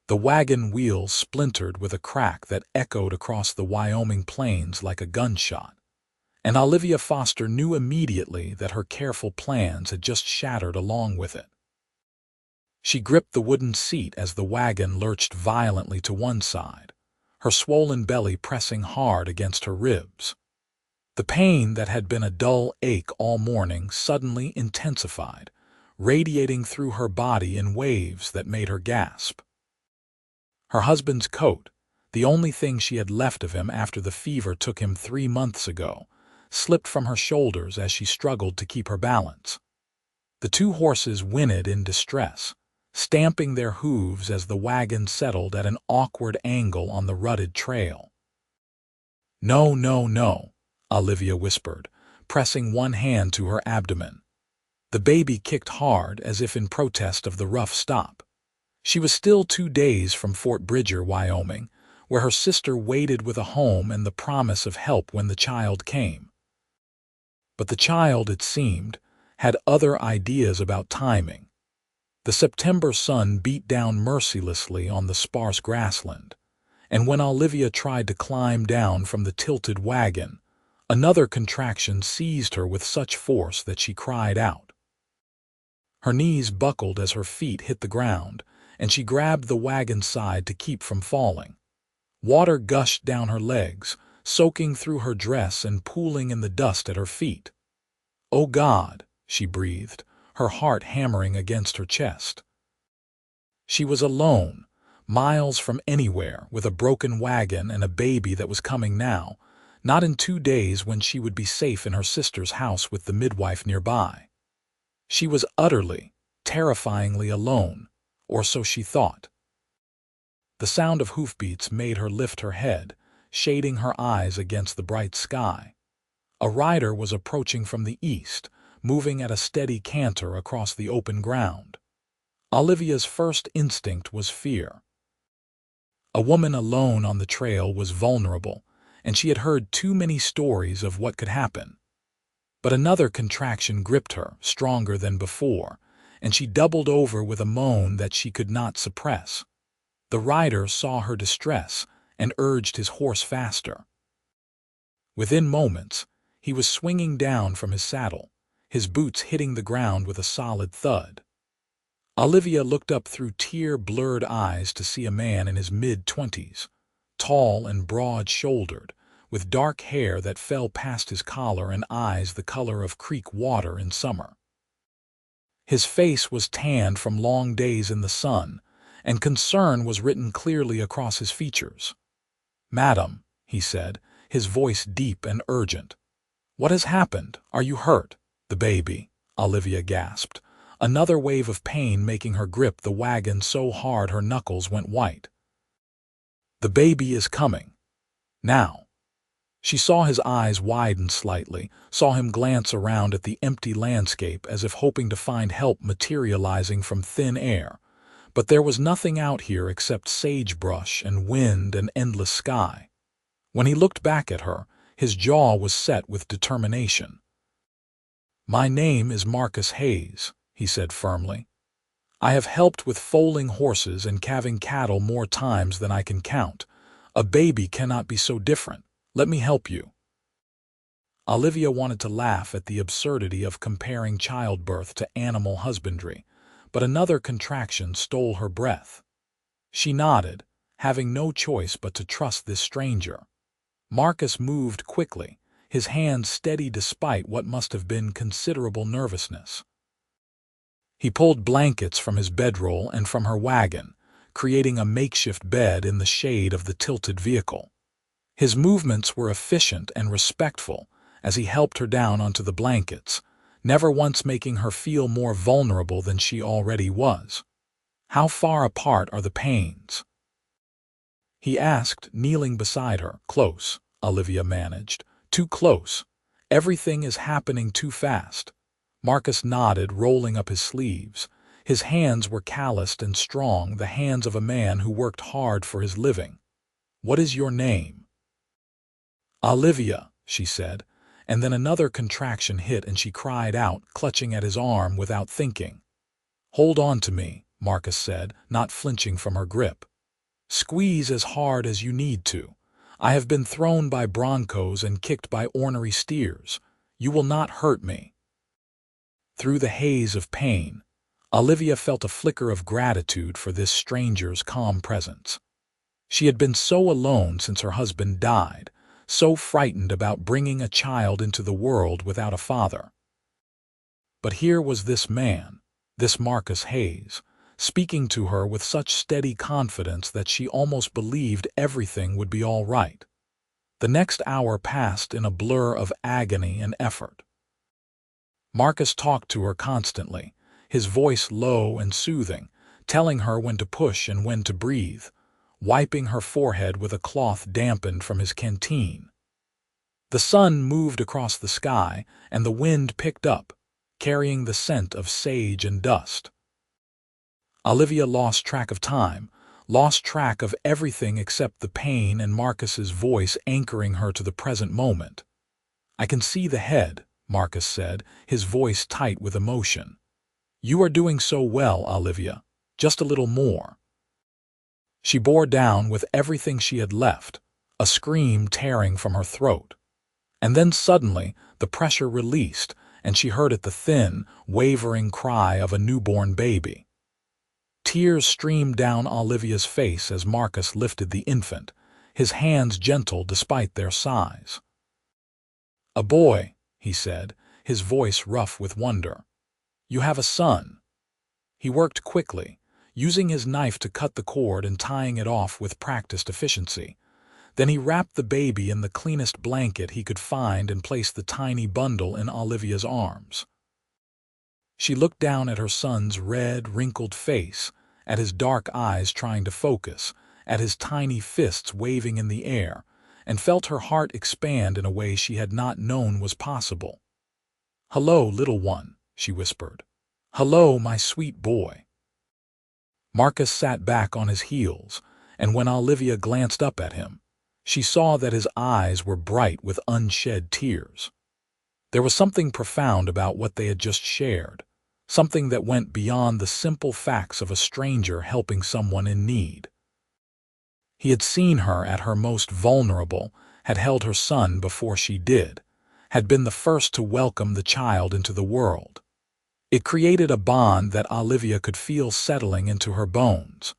The wagon wheels splintered with a crack that echoed across the Wyoming plains like a gunshot, and Olivia Foster knew immediately that her careful plans had just shattered along with it. She gripped the wooden seat as the wagon lurched violently to one side, her swollen belly pressing hard against her ribs. The pain that had been a dull ache all morning suddenly intensified, radiating through her body in waves that made her gasp. Her husband's coat, the only thing she had left of him after the fever took him 3 months ago, slipped from her shoulders as she struggled to keep her balance. The two horses whinnied in distress, stamping their hooves as the wagon settled at an awkward angle on the rutted trail. "No, no, no," Olivia whispered, pressing one hand to her abdomen. The baby kicked hard as if in protest of the rough stop. She was still 2 days from Fort Bridger, Wyoming, where her sister waited with a home and the promise of help when the child came. But the child, it seemed, had other ideas about timing. The September sun beat down mercilessly on the sparse grassland, and when Olivia tried to climb down from the tilted wagon, another contraction seized her with such force that she cried out. Her knees buckled as her feet hit the ground, and she grabbed the wagon side to keep from falling. Water gushed down her legs, soaking through her dress and pooling in the dust at her feet. "Oh God," she breathed, her heart hammering against her chest. She was alone, miles from anywhere, with a broken wagon and a baby that was coming now, not in 2 days when she would be safe in her sister's house with the midwife nearby. She was utterly, terrifyingly alone, or so she thought. The sound of hoofbeats made her lift her head, shading her eyes against the bright sky. A rider was approaching from the east, moving at a steady canter across the open ground. Olivia's first instinct was fear. A woman alone on the trail was vulnerable, and she had heard too many stories of what could happen. But another contraction gripped her, stronger than before, and she doubled over with a moan that she could not suppress. The rider saw her distress and urged his horse faster. Within moments, he was swinging down from his saddle, his boots hitting the ground with a solid thud. Olivia looked up through tear-blurred eyes to see a man in his mid-20s, tall and broad-shouldered, with dark hair that fell past his collar and eyes the color of creek water in summer. His face was tanned from long days in the sun, and concern was written clearly across his features. "Madam," he said, his voice deep and urgent. "What has happened? Are you hurt?" "The baby," Olivia gasped, another wave of pain making her grip the wagon so hard her knuckles went white. "The baby is coming. Now." She saw his eyes widen slightly, saw him glance around at the empty landscape as if hoping to find help materializing from thin air. But there was nothing out here except sagebrush and wind and endless sky. When he looked back at her, his jaw was set with determination. "My name is Marcus Hayes," he said firmly. "I have helped with foaling horses and calving cattle more times than I can count. A baby cannot be so different. Let me help you." Olivia wanted to laugh at the absurdity of comparing childbirth to animal husbandry, but another contraction stole her breath. She nodded, having no choice but to trust this stranger. Marcus moved quickly, his hands steady despite what must have been considerable nervousness. He pulled blankets from his bedroll and from her wagon, creating a makeshift bed in the shade of the tilted vehicle. His movements were efficient and respectful as he helped her down onto the blankets, never once making her feel more vulnerable than she already was. "How far apart are the pains?" he asked, kneeling beside her. "Close," Olivia managed. "Too close. Everything is happening too fast." Marcus nodded, rolling up his sleeves. His hands were calloused and strong, the hands of a man who worked hard for his living. "What is your name?" "Olivia," she said, and then another contraction hit and she cried out, clutching at his arm without thinking. "Hold on to me," Marcus said, not flinching from her grip. Squeeze as hard as you need to. I have been thrown by broncos and kicked by ornery steers. You will not hurt me." Through the haze of pain, Olivia felt a flicker of gratitude for this stranger's calm presence. She had been so alone since her husband died, so frightened about bringing a child into the world without a father. But here was this man, this Marcus Hayes, speaking to her with such steady confidence that she almost believed everything would be all right. The next hour passed in a blur of agony and effort. Marcus talked to her constantly, his voice low and soothing, telling her when to push and when to breathe, wiping her forehead with a cloth dampened from his canteen. The sun moved across the sky, and the wind picked up, carrying the scent of sage and dust. Olivia lost track of time, lost track of everything except the pain and Marcus's voice anchoring her to the present moment. "I can see the head," Marcus said, his voice tight with emotion. "You are doing so well, Olivia. Just a little more." She bore down with everything she had left, a scream tearing from her throat. And then suddenly the pressure released, and she heard it, the thin, wavering cry of a newborn baby. Tears streamed down Olivia's face as Marcus lifted the infant, his hands gentle despite their size. "A boy," he said, his voice rough with wonder. "You have a son." He worked quickly, using his knife to cut the cord and tying it off with practiced efficiency. Then he wrapped the baby in the cleanest blanket he could find and placed the tiny bundle in Olivia's arms. She looked down at her son's red, wrinkled face, at his dark eyes trying to focus, at his tiny fists waving in the air, and felt her heart expand in a way she had not known was possible. "Hello, little one," she whispered. "Hello, my sweet boy." Marcus sat back on his heels, and when Olivia glanced up at him, she saw that his eyes were bright with unshed tears. There was something profound about what they had just shared, something that went beyond the simple facts of a stranger helping someone in need. He had seen her at her most vulnerable, had held her son before she did, had been the first to welcome the child into the world. It created a bond that Olivia could feel settling into her bones.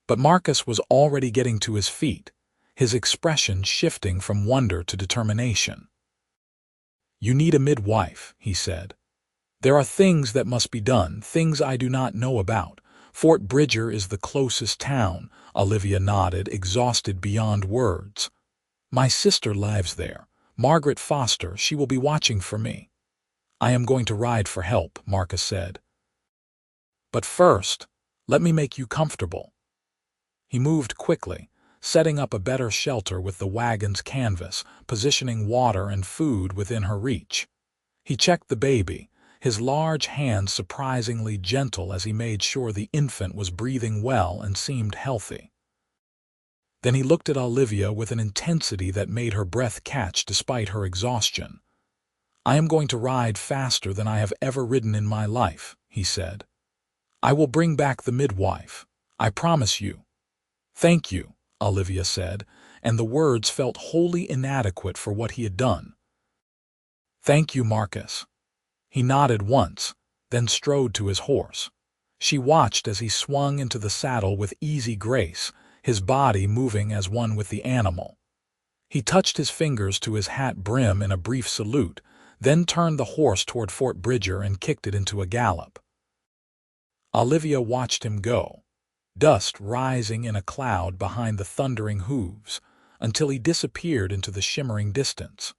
But Marcus was already getting to his feet, his expression shifting from wonder to determination. "You need a midwife," he said. "There are things that must be done, things I do not know about. Fort Bridger is the closest town," Olivia nodded, exhausted beyond words. "My sister lives there, Margaret Foster. She will be watching for me." "I am going to ride for help," Marcus said. "But first, let me make you comfortable." He moved quickly, setting up a better shelter with the wagon's canvas, positioning water and food within her reach. He checked the baby, his large hands surprisingly gentle as he made sure the infant was breathing well and seemed healthy. Then he looked at Olivia with an intensity that made her breath catch despite her exhaustion. "I am going to ride faster than I have ever ridden in my life," he said. "I will bring back the midwife. I promise you." "Thank you," Olivia said, and the words felt wholly inadequate for what he had done. "Thank you, Marcus." He nodded once, then strode to his horse. She watched as he swung into the saddle with easy grace, his body moving as one with the animal. He touched his fingers to his hat brim in a brief salute, then turned the horse toward Fort Bridger and kicked it into a gallop. Olivia watched him go, dust rising in a cloud behind the thundering hooves, until he disappeared into the shimmering distance.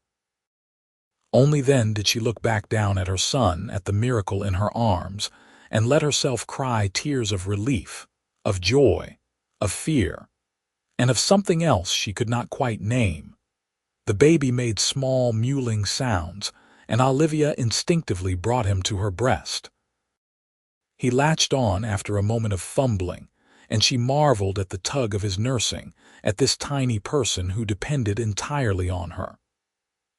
Only then did she look back down at her son, at the miracle in her arms, and let herself cry tears of relief, of joy, of fear, and of something else she could not quite name. The baby made small, mewling sounds, and Olivia instinctively brought him to her breast. He latched on after a moment of fumbling, and she marveled at the tug of his nursing, at this tiny person who depended entirely on her.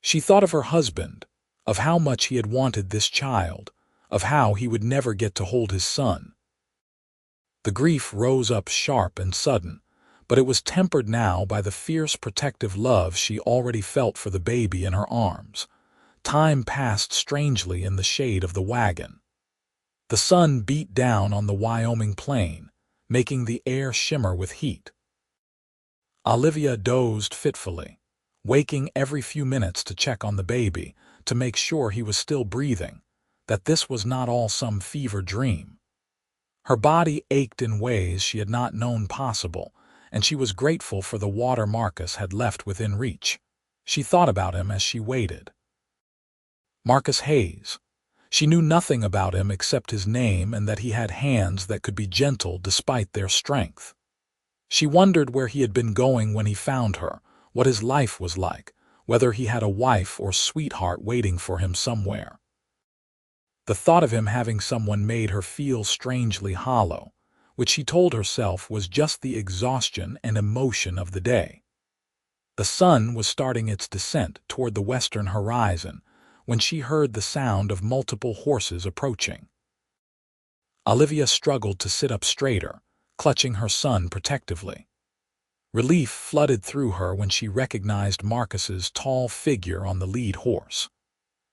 She thought of her husband, of how much he had wanted this child, of how he would never get to hold his son. The grief rose up sharp and sudden, but it was tempered now by the fierce protective love she already felt for the baby in her arms. Time passed strangely in the shade of the wagon. The sun beat down on the Wyoming plain, making the air shimmer with heat. Olivia dozed fitfully, waking every few minutes to check on the baby, to make sure he was still breathing, that this was not all some fever dream. Her body ached in ways she had not known possible, and she was grateful for the water Marcus had left within reach. She thought about him as she waited. Marcus Hayes. She knew nothing about him except his name and that he had hands that could be gentle despite their strength. She wondered where he had been going when he found her, what his life was like, whether he had a wife or sweetheart waiting for him somewhere. The thought of him having someone made her feel strangely hollow, which she told herself was just the exhaustion and emotion of the day. The sun was starting its descent toward the western horizon when she heard the sound of multiple horses approaching. Olivia struggled to sit up straighter, clutching her son protectively. Relief flooded through her when she recognized Marcus's tall figure on the lead horse.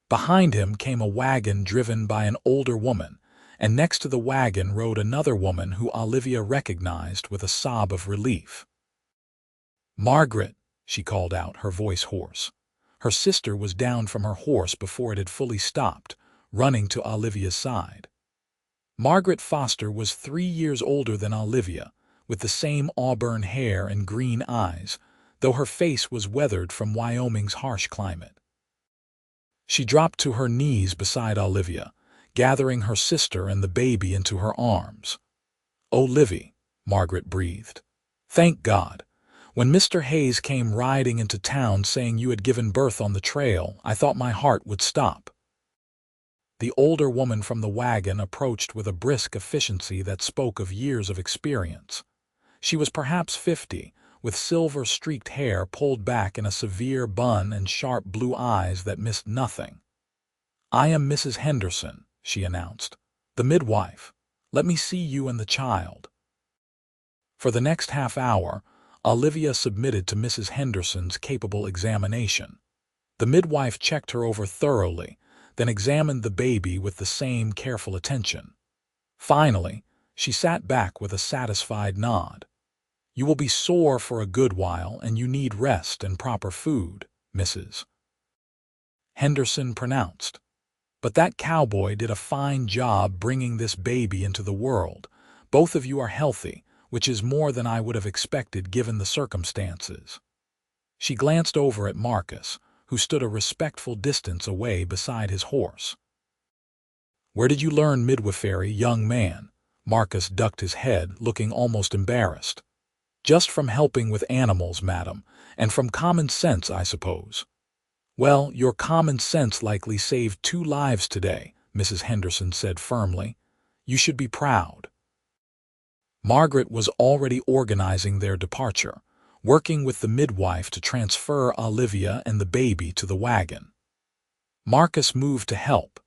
Behind him came a wagon driven by an older woman, and next to the wagon rode another woman who Olivia recognized with a sob of relief. "Margaret," she called out, her voice hoarse. Her sister was down from her horse before it had fully stopped, running to Olivia's side. Margaret Foster was 3 years older than Olivia, with the same auburn hair and green eyes, though her face was weathered from Wyoming's harsh climate. She dropped to her knees beside Olivia, gathering her sister and the baby into her arms. "Oh, Livy," Margaret breathed. "Thank God. When Mr. Hayes came riding into town saying you had given birth on the trail, I thought my heart would stop." The older woman from the wagon approached with a brisk efficiency that spoke of years of experience. She was perhaps 50, with silver-streaked hair pulled back in a severe bun and sharp blue eyes that missed nothing. "I am Mrs. Henderson," she announced, "the midwife. Let me see you and the child." For the next half hour, Olivia submitted to Mrs. Henderson's capable examination. The midwife checked her over thoroughly, then examined the baby with the same careful attention. Finally, she sat back with a satisfied nod. "You will be sore for a good while, and you need rest and proper food, Mrs. Henderson pronounced. But that cowboy did a fine job bringing this baby into the world. Both of you are healthy, which is more than I would have expected given the circumstances." She glanced over at Marcus, who stood a respectful distance away beside his horse. "Where did you learn midwifery, young man?" Marcus ducked his head, looking almost embarrassed. "Just from helping with animals, madam, and from common sense, I suppose." "Well, your common sense likely saved 2 lives today," Mrs. Henderson said firmly. "You should be proud." Margaret was already organizing their departure, working with the midwife to transfer Olivia and the baby to the wagon. Marcus moved to help,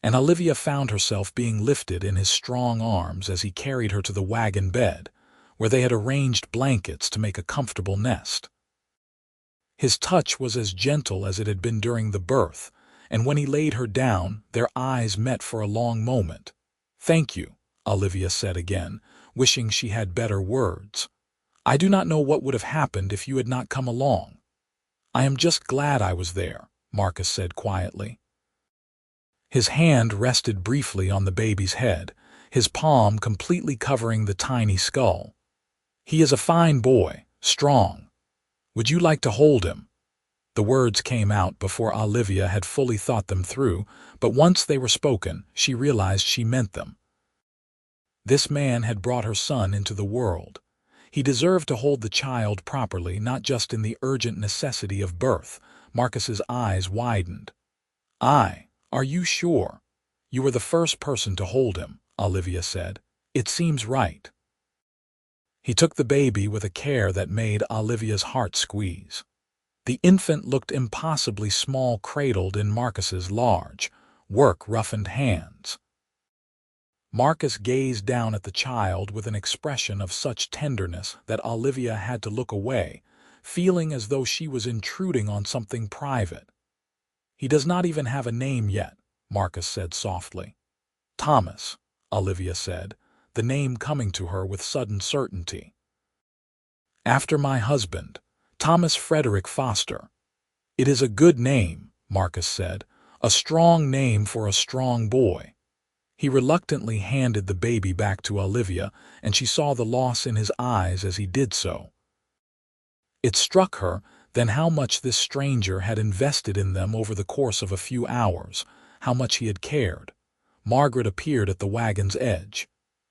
and Olivia found herself being lifted in his strong arms as he carried her to the wagon bed, where they had arranged blankets to make a comfortable nest. His touch was as gentle as it had been during the birth, and when he laid her down, their eyes met for a long moment. "Thank you," Olivia said again, wishing she had better words. "I do not know what would have happened if you had not come along." "I am just glad I was there," Marcus said quietly. His hand rested briefly on the baby's head, his palm completely covering the tiny skull. "He is a fine boy, strong. Would you like to hold him?" The words came out before Olivia had fully thought them through, but once they were spoken, she realized she meant them. This man had brought her son into the world. He deserved to hold the child properly, not just in the urgent necessity of birth. Marcus's eyes widened. Are you sure? You were the first person to hold him," Olivia said. "It seems right." He took the baby with a care that made Olivia's heart squeeze. The infant looked impossibly small cradled in Marcus's large, work-roughened hands. Marcus gazed down at the child with an expression of such tenderness that Olivia had to look away, feeling as though she was intruding on something private. "He does not even have a name yet," Marcus said softly. "Thomas," Olivia said, the name coming to her with sudden certainty. "After my husband, Thomas Frederick Foster." "It is a good name," Marcus said, "a strong name for a strong boy." He reluctantly handed the baby back to Olivia, and she saw the loss in his eyes as he did so. It struck her then how much this stranger had invested in them over the course of a few hours, how much he had cared. Margaret appeared at the wagon's edge.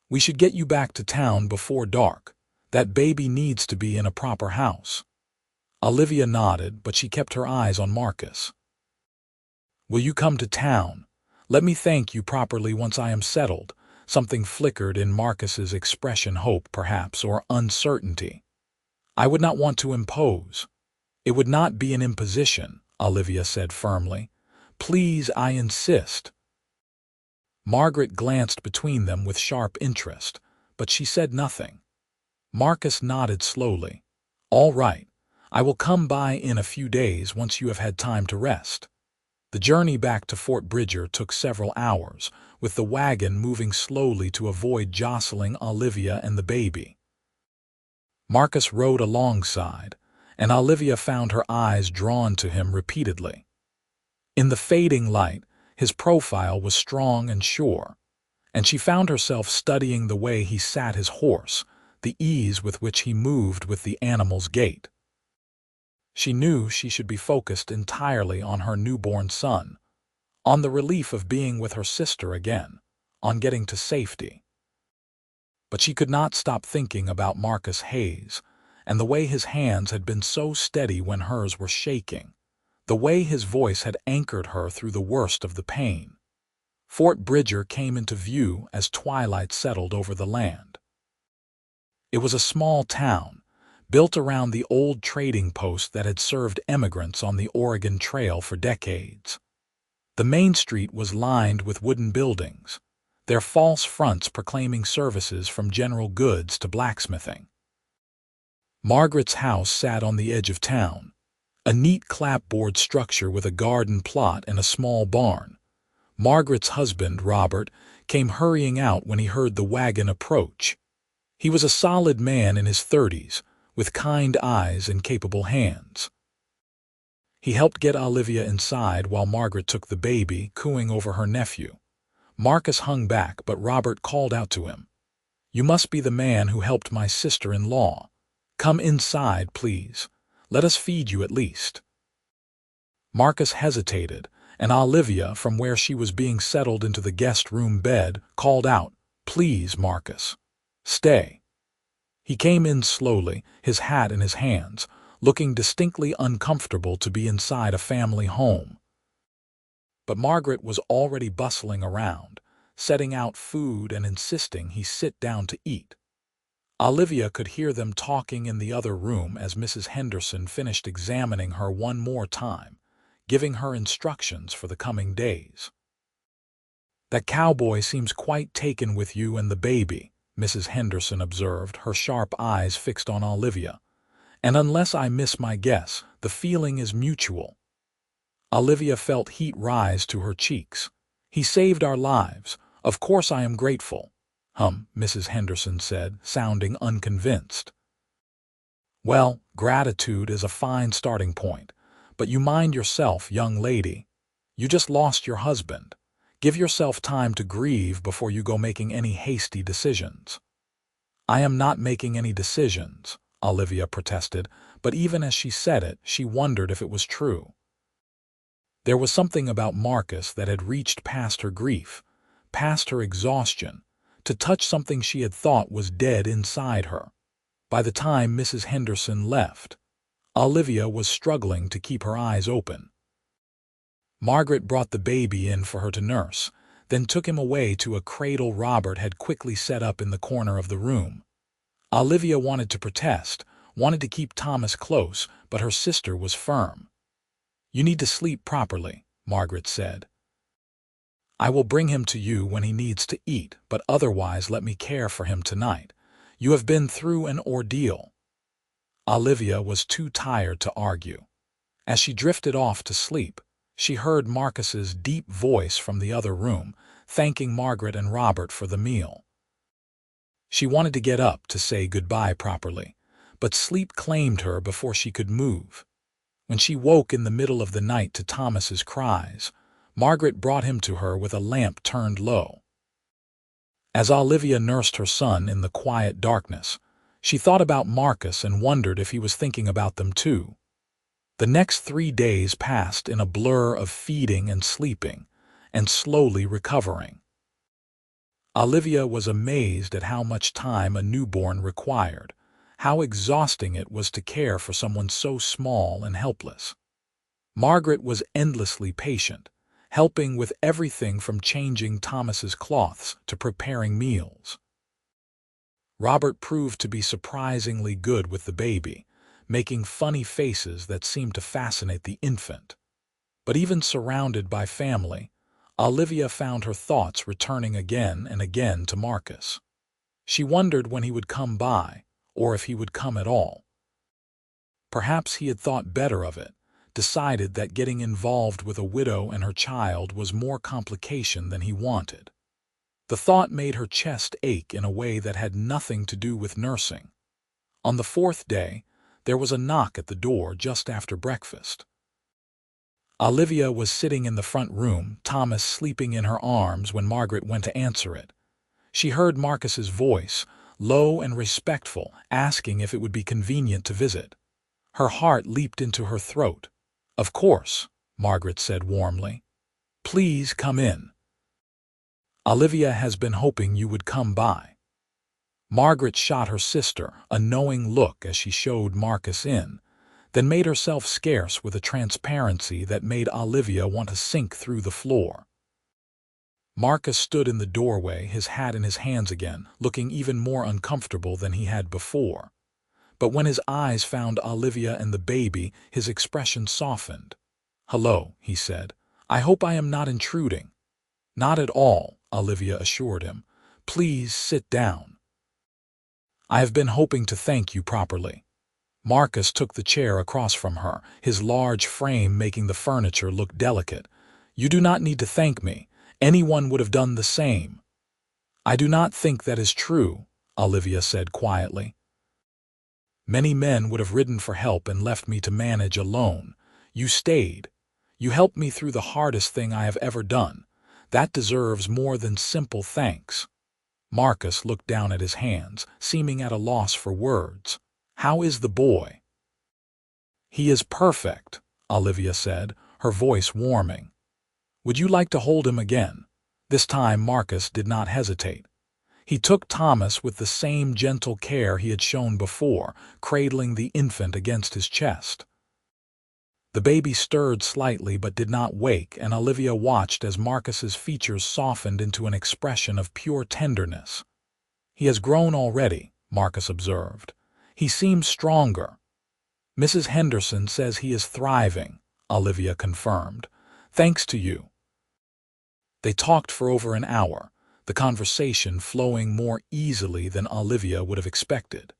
"We should get you back to town before dark. That baby needs to be in a proper house." Olivia nodded, but she kept her eyes on Marcus. "Will you come to town? Let me thank you properly once I am settled." Something flickered in Marcus's expression, hope perhaps, or uncertainty. "I would not want to impose." "It would not be an imposition," Olivia said firmly. "Please, I insist." Margaret glanced between them with sharp interest, but she said nothing. Marcus nodded slowly. "All right. I will come by in a few days once you have had time to rest." The journey back to Fort Bridger took several hours, with the wagon moving slowly to avoid jostling Olivia and the baby. Marcus rode alongside, and Olivia found her eyes drawn to him repeatedly. In the fading light, his profile was strong and sure, and she found herself studying the way he sat his horse, the ease with which he moved with the animal's gait. She knew she should be focused entirely on her newborn son, on the relief of being with her sister again, on getting to safety. But she could not stop thinking about Marcus Hayes, and the way his hands had been so steady when hers were shaking, the way his voice had anchored her through the worst of the pain. Fort Bridger came into view as twilight settled over the land. It was a small town, built around the old trading post that had served emigrants on the Oregon Trail for decades. The main street was lined with wooden buildings, their false fronts proclaiming services from general goods to blacksmithing. Margaret's house sat on the edge of town, a neat clapboard structure with a garden plot and a small barn. Margaret's husband, Robert, came hurrying out when he heard the wagon approach. He was a solid man in his 30s, with kind eyes and capable hands. He helped get Olivia inside while Margaret took the baby, cooing over her nephew. Marcus hung back, but Robert called out to him. "You must be the man who helped my sister-in-law. Come inside, please. Let us feed you at least." Marcus hesitated, and Olivia, from where she was being settled into the guest room bed, called out, "Please, Marcus, stay." He came in slowly, his hat in his hands, looking distinctly uncomfortable to be inside a family home. But Margaret was already bustling around, setting out food and insisting he sit down to eat. Olivia could hear them talking in the other room as Mrs. Henderson finished examining her one more time, giving her instructions for the coming days. "That cowboy seems quite taken with you and the baby," Mrs. Henderson observed, her sharp eyes fixed on Olivia. "And unless I miss my guess, the feeling is mutual." Olivia felt heat rise to her cheeks. "He saved our lives. Of course I am grateful." Mrs. Henderson said, sounding unconvinced. "Well, gratitude is a fine starting point, but you mind yourself, young lady. You just lost your husband. Give yourself time to grieve before you go making any hasty decisions." "I am not making any decisions," Olivia protested, but even as she said it, she wondered if it was true. There was something about Marcus that had reached past her grief, past her exhaustion, to touch something she had thought was dead inside her. By the time Mrs. Henderson left, Olivia was struggling to keep her eyes open. Margaret brought the baby in for her to nurse, then took him away to a cradle Robert had quickly set up in the corner of the room. Olivia wanted to protest, wanted to keep Thomas close, but her sister was firm. "You need to sleep properly," Margaret said. I will bring him to you when he needs to eat, but otherwise let me care for him tonight. You have been through an ordeal." Olivia was too tired to argue. As she drifted off to sleep, she heard Marcus's deep voice from the other room, thanking Margaret and Robert for the meal. She wanted to get up to say goodbye properly, but sleep claimed her before she could move. When she woke in the middle of the night to Thomas's cries, Margaret brought him to her with a lamp turned low. As Olivia nursed her son in the quiet darkness, she thought about Marcus and wondered if he was thinking about them too. The next 3 days passed in a blur of feeding and sleeping, and slowly recovering. Olivia was amazed at how much time a newborn required, how exhausting it was to care for someone so small and helpless. Margaret was endlessly patient, helping with everything from changing Thomas's cloths to preparing meals. Robert proved to be surprisingly good with the baby, making funny faces that seemed to fascinate the infant. But even surrounded by family, Olivia found her thoughts returning again and again to Marcus. She wondered when he would come by, or if he would come at all. Perhaps he had thought better of it, decided that getting involved with a widow and her child was more complication than he wanted. The thought made her chest ache in a way that had nothing to do with nursing. On the 4th day, there was a knock at the door just after breakfast. Olivia was sitting in the front room, Thomas sleeping in her arms when Margaret went to answer it. She heard Marcus's voice, low and respectful, asking if it would be convenient to visit. Her heart leaped into her throat. "Of course," Margaret said warmly. "Please come in. Olivia has been hoping you would come by." Margaret shot her sister a knowing look as she showed Marcus in, then made herself scarce with a transparency that made Olivia want to sink through the floor. Marcus stood in the doorway, his hat in his hands again, looking even more uncomfortable than he had before. But when his eyes found Olivia and the baby, his expression softened. "Hello," he said. "I hope I am not intruding." "Not at all," Olivia assured him. "Please sit down. I have been hoping to thank you properly." Marcus took the chair across from her, his large frame making the furniture look delicate. "You do not need to thank me. Anyone would have done the same." "I do not think that is true," Olivia said quietly. "Many men would have ridden for help and left me to manage alone. You stayed. You helped me through the hardest thing I have ever done. That deserves more than simple thanks." Marcus looked down at his hands, seeming at a loss for words. "How is the boy?" "He is perfect," Olivia said, her voice warming. "Would you like to hold him again?" This time Marcus did not hesitate. He took Thomas with the same gentle care he had shown before, cradling the infant against his chest. The baby stirred slightly but did not wake, and Olivia watched as Marcus's features softened into an expression of pure tenderness. "He has grown already," Marcus observed. "He seems stronger." "Mrs. Henderson says he is thriving," Olivia confirmed. "Thanks to you." They talked for over an hour, the conversation flowing more easily than Olivia would have expected.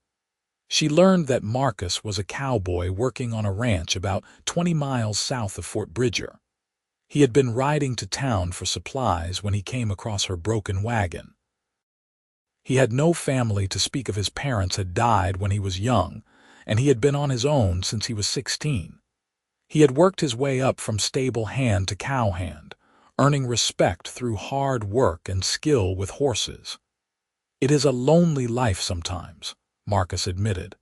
She learned that Marcus was a cowboy working on a ranch about 20 miles south of Fort Bridger. He had been riding to town for supplies when he came across her broken wagon. He had no family to speak of. His parents had died when he was young, and he had been on his own since he was 16. He had worked his way up from stable hand to cow hand, earning respect through hard work and skill with horses. "It is a lonely life sometimes," Marcus admitted.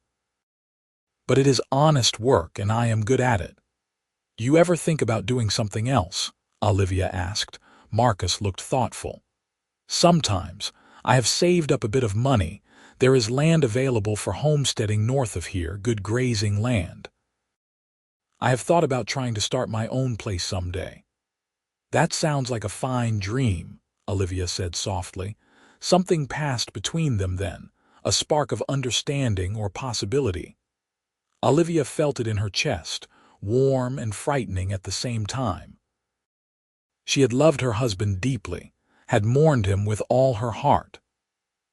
"But it is honest work and I am good at it." "Do you ever think about doing something else?" Olivia asked. Marcus looked thoughtful. "Sometimes. I have saved up a bit of money. There is land available for homesteading north of here, good grazing land. I have thought about trying to start my own place someday." "That sounds like a fine dream," Olivia said softly. Something passed between them then, a spark of understanding or possibility. Olivia felt it in her chest, warm and frightening at the same time. She had loved her husband deeply, had mourned him with all her heart.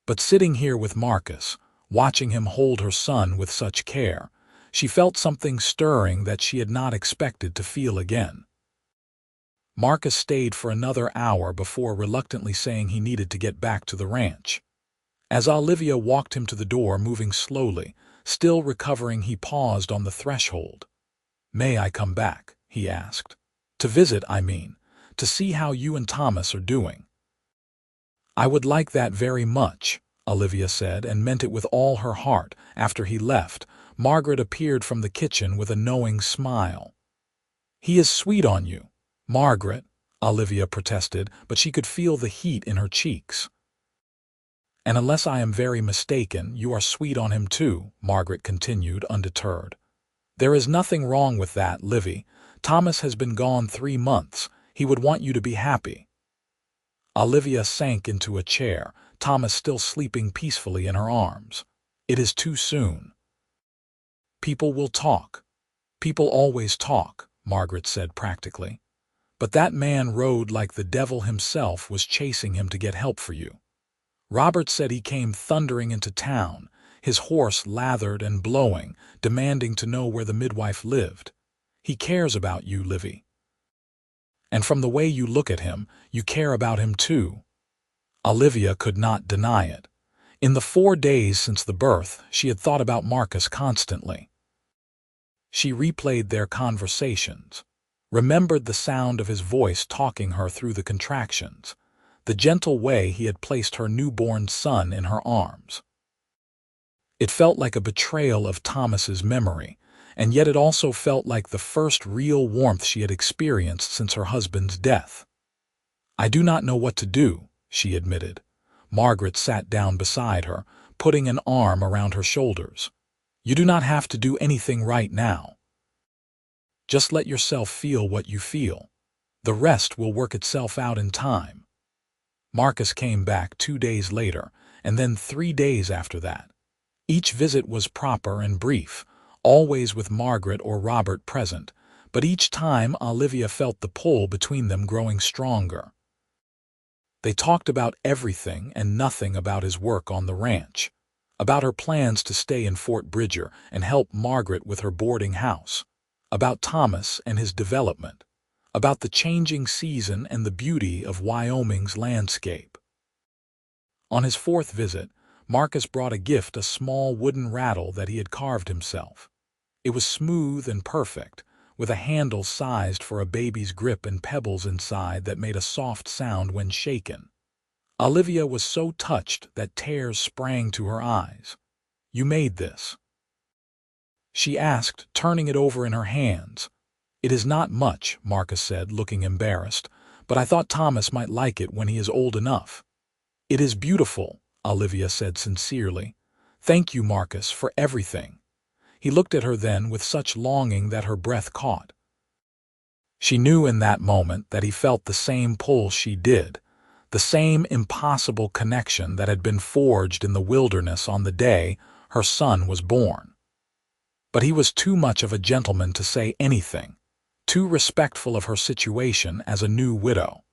But sitting here with Marcus, watching him hold her son with such care, she felt something stirring that she had not expected to feel again. Marcus stayed for another hour before reluctantly saying he needed to get back to the ranch. As Olivia walked him to the door, moving slowly, still recovering, he paused on the threshold. "May I come back?" he asked. "To visit, I mean, to see how you and Thomas are doing." "I would like that very much," Olivia said, and meant it with all her heart. After he left, Margaret appeared from the kitchen with a knowing smile. "He is sweet on you, Margaret," Olivia protested, but she could feel the heat in her cheeks. "And unless I am very mistaken, you are sweet on him too," Margaret continued, undeterred. "There is nothing wrong with that, Livy. Thomas has been gone 3 months. He would want you to be happy." Olivia sank into a chair, Thomas still sleeping peacefully in her arms. "It is too soon." "People will talk. People always talk," Margaret said practically. "But that man rode like the devil himself was chasing him to get help for you. Robert said he came thundering into town, his horse lathered and blowing, demanding to know where the midwife lived. He cares about you, Livy. And from the way you look at him, you care about him too." Olivia could not deny it. In the 4 days since the birth, she had thought about Marcus constantly. She replayed their conversations, remembered the sound of his voice talking her through the contractions, the gentle way he had placed her newborn son in her arms. It felt like a betrayal of Thomas's memory, and yet it also felt like the first real warmth she had experienced since her husband's death. "I do not know what to do," she admitted. Margaret sat down beside her, putting an arm around her shoulders. "You do not have to do anything right now. Just let yourself feel what you feel. The rest will work itself out in time." Marcus came back 2 days later, and then 3 days after that. Each visit was proper and brief, always with Margaret or Robert present, but each time Olivia felt the pull between them growing stronger. They talked about everything and nothing about his work on the ranch, about her plans to stay in Fort Bridger and help Margaret with her boarding house, about Thomas and his development, about the changing season and the beauty of Wyoming's landscape. On his 4th visit, Marcus brought a gift, a small wooden rattle that he had carved himself. It was smooth and perfect, with a handle sized for a baby's grip and pebbles inside that made a soft sound when shaken. Olivia was so touched that tears sprang to her eyes. "You made this?" she asked, turning it over in her hands. "It is not much," Marcus said, looking embarrassed, "but I thought Thomas might like it when he is old enough." "It is beautiful," Olivia said sincerely. "Thank you, Marcus, for everything." He looked at her then with such longing that her breath caught. She knew in that moment that he felt the same pull she did, the same impossible connection that had been forged in the wilderness on the day her son was born. But he was too much of a gentleman to say anything, too respectful of her situation as a new widow.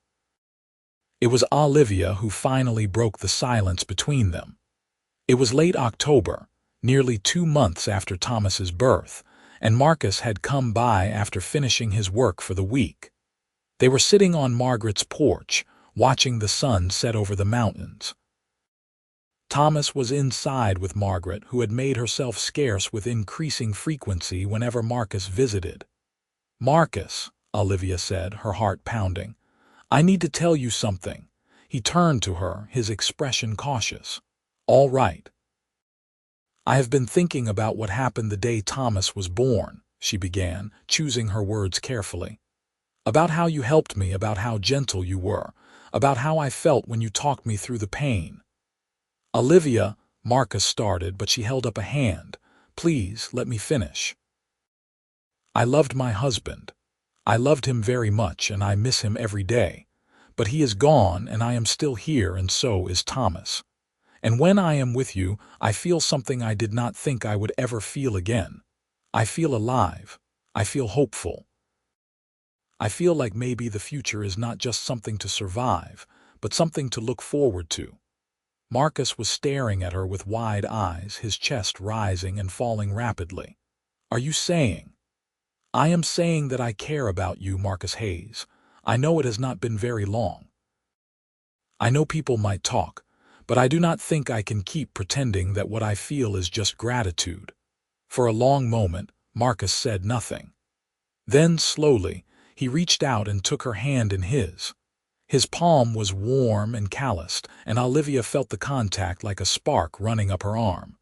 It was Olivia who finally broke the silence between them. It was late October, nearly 2 months after Thomas's birth, and Marcus had come by after finishing his work for the week. They were sitting on Margaret's porch, watching the sun set over the mountains. Thomas was inside with Margaret, who had made herself scarce with increasing frequency whenever Marcus visited. "Marcus," Olivia said, her heart pounding, "I need to tell you something." He turned to her, his expression cautious. "All right." "I have been thinking about what happened the day Thomas was born," she began, choosing her words carefully. "About how you helped me, about how gentle you were, about how I felt when you talked me through the pain." "Olivia," Marcus started, but she held up a hand. "Please, let me finish. I loved my husband. I loved him very much, and I miss him every day. But he is gone, and I am still here, and so is Thomas. And when I am with you, I feel something I did not think I would ever feel again. I feel alive. I feel hopeful. I feel like maybe the future is not just something to survive, but something to look forward to." Marcus was staring at her with wide eyes, his chest rising and falling rapidly. "Are you saying—" "I am saying that I care about you, Marcus Hayes. I know it has not been very long. I know people might talk, but I do not think I can keep pretending that what I feel is just gratitude." For a long moment, Marcus said nothing. Then, slowly, he reached out and took her hand in his. His palm was warm and calloused, and Olivia felt the contact like a spark running up her arm.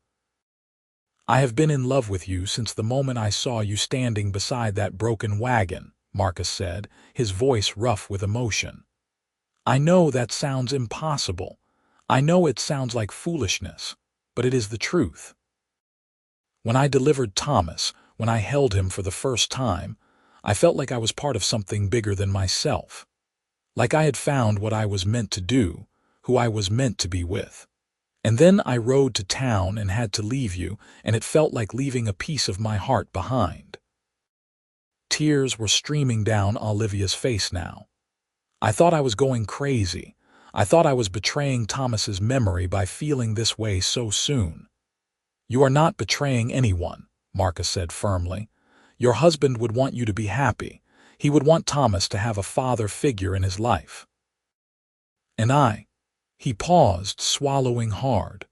"I have been in love with you since the moment I saw you standing beside that broken wagon," Marcus said, his voice rough with emotion. "I know that sounds impossible. I know it sounds like foolishness, but it is the truth. When I delivered Thomas, when I held him for the first time, I felt like I was part of something bigger than myself. Like I had found what I was meant to do, who I was meant to be with. And then I rode to town and had to leave you, and it felt like leaving a piece of my heart behind." Tears were streaming down Olivia's face now. "I thought I was going crazy. I thought I was betraying Thomas's memory by feeling this way so soon." "You are not betraying anyone," Marcus said firmly. "Your husband would want you to be happy. He would want Thomas to have a father figure in his life. And I—" He paused, swallowing hard.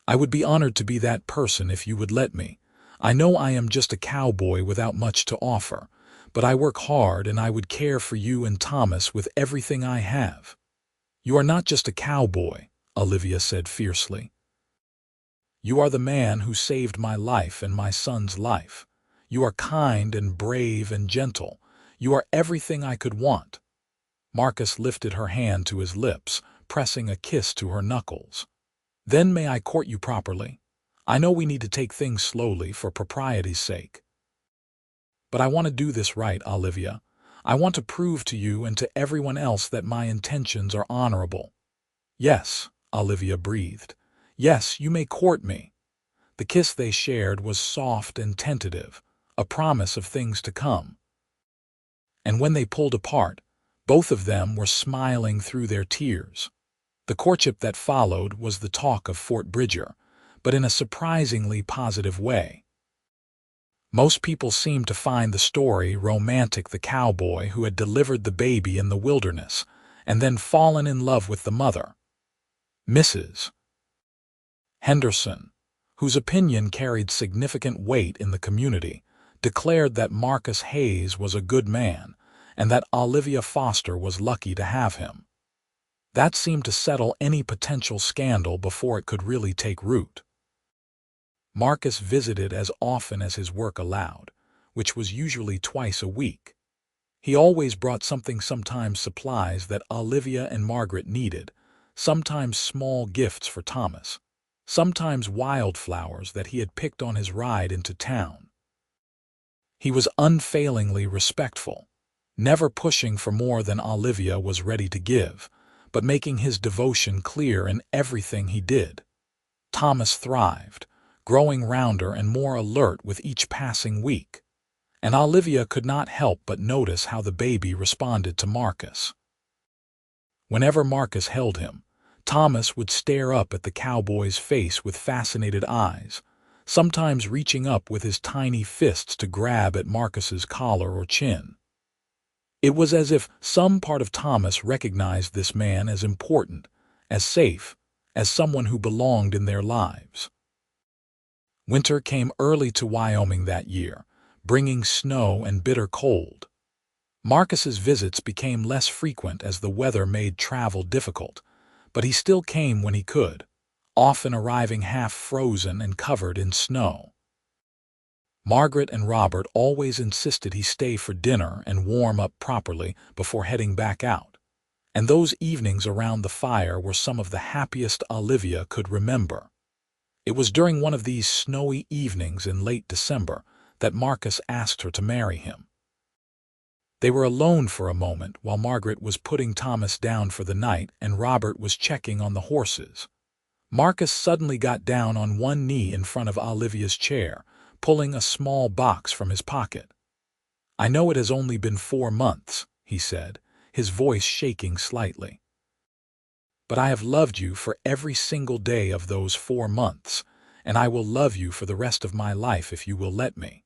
"I would be honored to be that person if you would let me. I know I am just a cowboy without much to offer, but I work hard and I would care for you and Thomas with everything I have." "You are not just a cowboy," Olivia said fiercely. "You are the man who saved my life and my son's life. You are kind and brave and gentle. You are everything I could want." Marcus lifted her hand to his lips, pressing a kiss to her knuckles. "Then may I court you properly? I know we need to take things slowly for propriety's sake. But I want to do this right, Olivia. I want to prove to you and to everyone else that my intentions are honorable." "Yes," Olivia breathed. "Yes, you may court me." The kiss they shared was soft and tentative, a promise of things to come. And when they pulled apart, both of them were smiling through their tears. The courtship that followed was the talk of Fort Bridger, but in a surprisingly positive way. Most people seemed to find the story romantic. The cowboy who had delivered the baby in the wilderness and then fallen in love with the mother. Mrs. Henderson, whose opinion carried significant weight in the community, declared that Marcus Hayes was a good man and that Olivia Foster was lucky to have him. That seemed to settle any potential scandal before it could really take root. Marcus visited as often as his work allowed, which was usually twice a week. He always brought something, sometimes supplies that Olivia and Margaret needed, sometimes small gifts for Thomas, sometimes wildflowers that he had picked on his ride into town. He was unfailingly respectful, never pushing for more than Olivia was ready to give, but making his devotion clear in everything he did. Thomas thrived, growing rounder and more alert with each passing week, and Olivia could not help but notice how the baby responded to Marcus. Whenever Marcus held him, Thomas would stare up at the cowboy's face with fascinated eyes, sometimes reaching up with his tiny fists to grab at Marcus's collar or chin. It was as if some part of Thomas recognized this man as important, as safe, as someone who belonged in their lives. Winter came early to Wyoming that year, bringing snow and bitter cold. Marcus's visits became less frequent as the weather made travel difficult, but he still came when he could, often arriving half frozen and covered in snow. Margaret and Robert always insisted he stay for dinner and warm up properly before heading back out, and those evenings around the fire were some of the happiest Olivia could remember. It was during one of these snowy evenings in late December that Marcus asked her to marry him. They were alone for a moment while Margaret was putting Thomas down for the night and Robert was checking on the horses. Marcus suddenly got down on one knee in front of Olivia's chair, pulling a small box from his pocket. "I know it has only been 4 months," he said, his voice shaking slightly. "But I have loved you for every single day of those 4 months, and I will love you for the rest of my life if you will let me.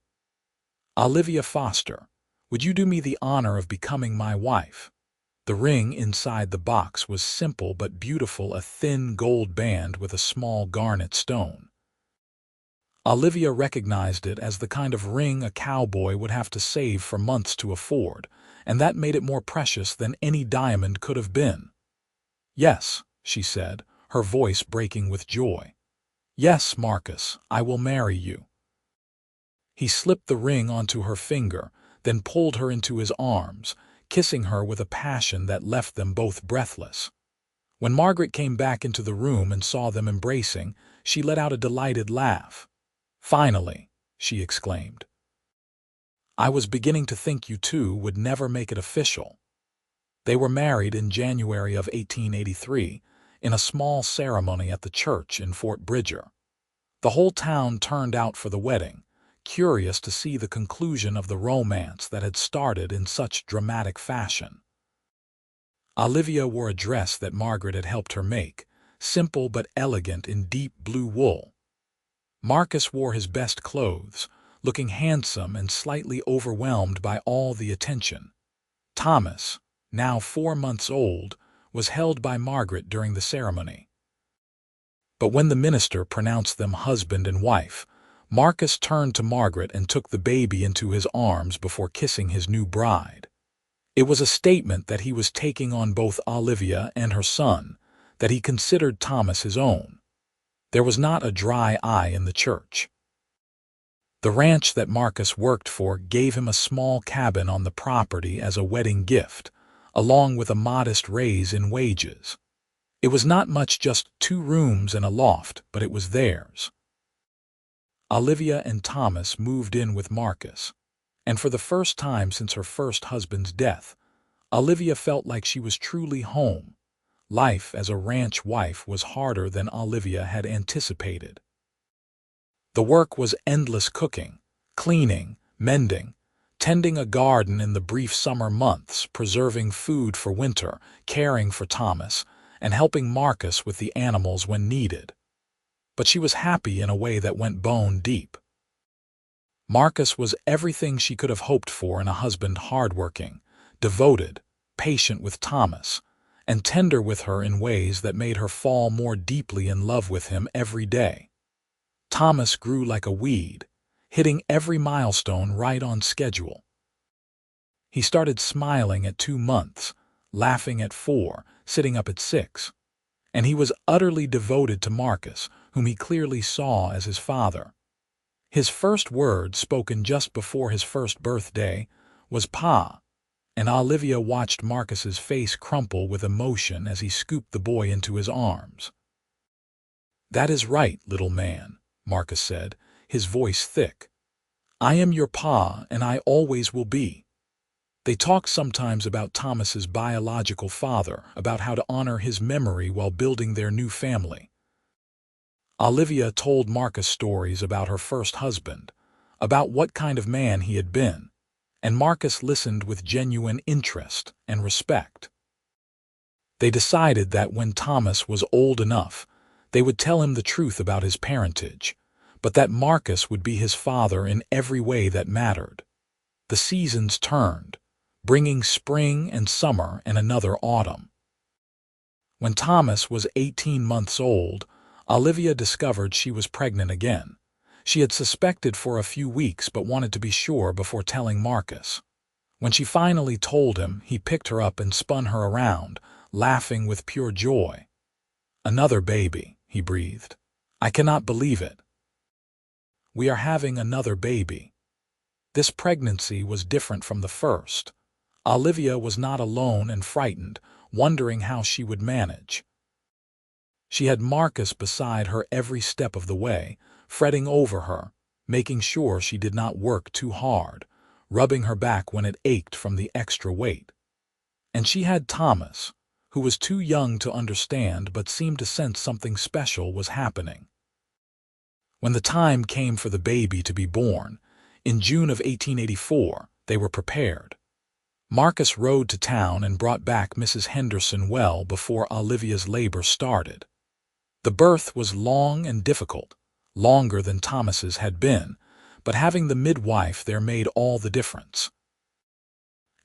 Olivia Foster, would you do me the honor of becoming my wife?" The ring inside the box was simple but beautiful, a thin gold band with a small garnet stone. Olivia recognized it as the kind of ring a cowboy would have to save for months to afford, and that made it more precious than any diamond could have been. "Yes," she said, her voice breaking with joy. "Yes, Marcus, I will marry you." He slipped the ring onto her finger, then pulled her into his arms, kissing her with a passion that left them both breathless. When Margaret came back into the room and saw them embracing, she let out a delighted laugh. "Finally," she exclaimed. "I was beginning to think you two would never make it official." They were married in January of 1883, in a small ceremony at the church in Fort Bridger. The whole town turned out for the wedding, curious to see the conclusion of the romance that had started in such dramatic fashion. Olivia wore a dress that Margaret had helped her make, simple but elegant in deep blue wool. Marcus wore his best clothes, looking handsome and slightly overwhelmed by all the attention. Thomas, now 4 months old, was held by Margaret during the ceremony. But when the minister pronounced them husband and wife, Marcus turned to Margaret and took the baby into his arms before kissing his new bride. It was a statement that he was taking on both Olivia and her son, that he considered Thomas his own. There was not a dry eye in the church. The ranch that Marcus worked for gave him a small cabin on the property as a wedding gift, along with a modest raise in wages. It was not much, just 2 rooms and a loft, but it was theirs. Olivia and Thomas moved in with Marcus, and for the first time since her first husband's death, Olivia felt like she was truly home. Life as a ranch wife was harder than Olivia had anticipated. The work was endless: cooking, cleaning, mending, tending a garden in the brief summer months, preserving food for winter, caring for Thomas, and helping Marcus with the animals when needed. But she was happy in a way that went bone deep. Marcus was everything she could have hoped for in a husband: hardworking, devoted, patient with Thomas, and tender with her in ways that made her fall more deeply in love with him every day. Thomas grew like a weed, hitting every milestone right on schedule. He started smiling at 2 months, laughing at 4, sitting up at 6. And he was utterly devoted to Marcus, whom he clearly saw as his father. His first word, spoken just before his first birthday, was "Pa," and Olivia watched Marcus's face crumple with emotion as he scooped the boy into his arms. "That is right, little man," Marcus said, his voice thick. "I am your pa, and I always will be." They talked sometimes about Thomas's biological father, about how to honor his memory while building their new family. Olivia told Marcus stories about her first husband, about what kind of man he had been, and Marcus listened with genuine interest and respect. They decided that when Thomas was old enough, they would tell him the truth about his parentage, but that Marcus would be his father in every way that mattered. The seasons turned, bringing spring and summer and another autumn. When Thomas was 18 months old, Olivia discovered she was pregnant again. She had suspected for a few weeks but wanted to be sure before telling Marcus. When she finally told him, he picked her up and spun her around, laughing with pure joy. "Another baby," he breathed. "I cannot believe it. We are having another baby." This pregnancy was different from the first. Olivia was not alone and frightened, wondering how she would manage. She had Marcus beside her every step of the way, fretting over her, making sure she did not work too hard, rubbing her back when it ached from the extra weight. And she had Thomas, who was too young to understand but seemed to sense something special was happening. When the time came for the baby to be born, in June of 1884, they were prepared. Marcus rode to town and brought back Mrs. Henderson well before Olivia's labor started. The birth was long and difficult, longer than Thomas's had been, but having the midwife there made all the difference.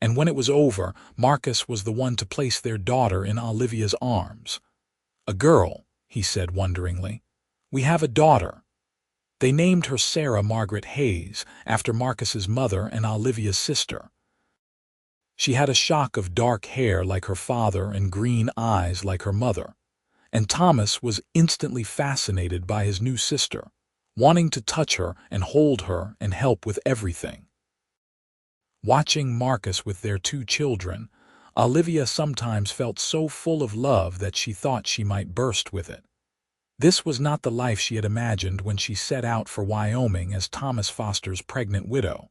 And when it was over, Marcus was the one to place their daughter in Olivia's arms. "A girl," he said wonderingly. "We have a daughter." They named her Sarah Margaret Hayes, after Marcus's mother and Olivia's sister. She had a shock of dark hair like her father and green eyes like her mother, and Thomas was instantly fascinated by his new sister, wanting to touch her and hold her and help with everything. Watching Marcus with their two children, Olivia sometimes felt so full of love that she thought she might burst with it. This was not the life she had imagined when she set out for Wyoming as Thomas Foster's pregnant widow.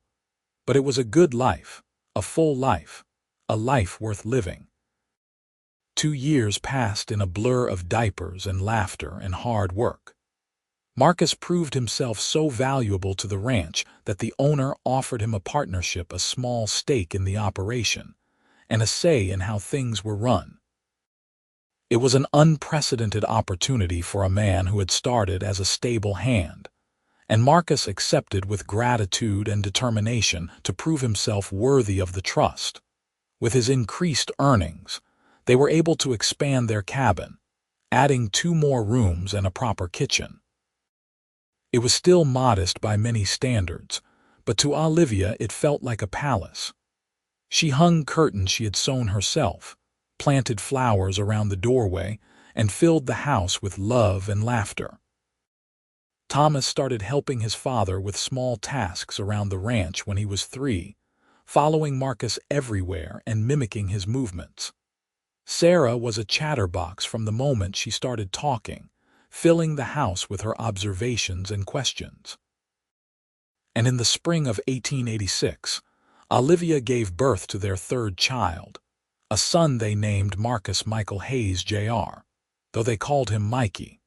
But it was a good life, a full life, a life worth living. 2 years passed in a blur of diapers and laughter and hard work. Marcus proved himself so valuable to the ranch that the owner offered him a partnership, a small stake in the operation, and a say in how things were run. It was an unprecedented opportunity for a man who had started as a stable hand, and Marcus accepted with gratitude and determination to prove himself worthy of the trust. With his increased earnings, they were able to expand their cabin, adding 2 more rooms and a proper kitchen. It was still modest by many standards, but to Olivia it felt like a palace. She hung curtains she had sewn herself, planted flowers around the doorway, and filled the house with love and laughter. Thomas started helping his father with small tasks around the ranch when he was 3, following Marcus everywhere and mimicking his movements. Sarah was a chatterbox from the moment she started talking, filling the house with her observations and questions. And in the spring of 1886, Olivia gave birth to their 3rd child, a son they named Marcus Michael Hayes Jr., though they called him Mikey.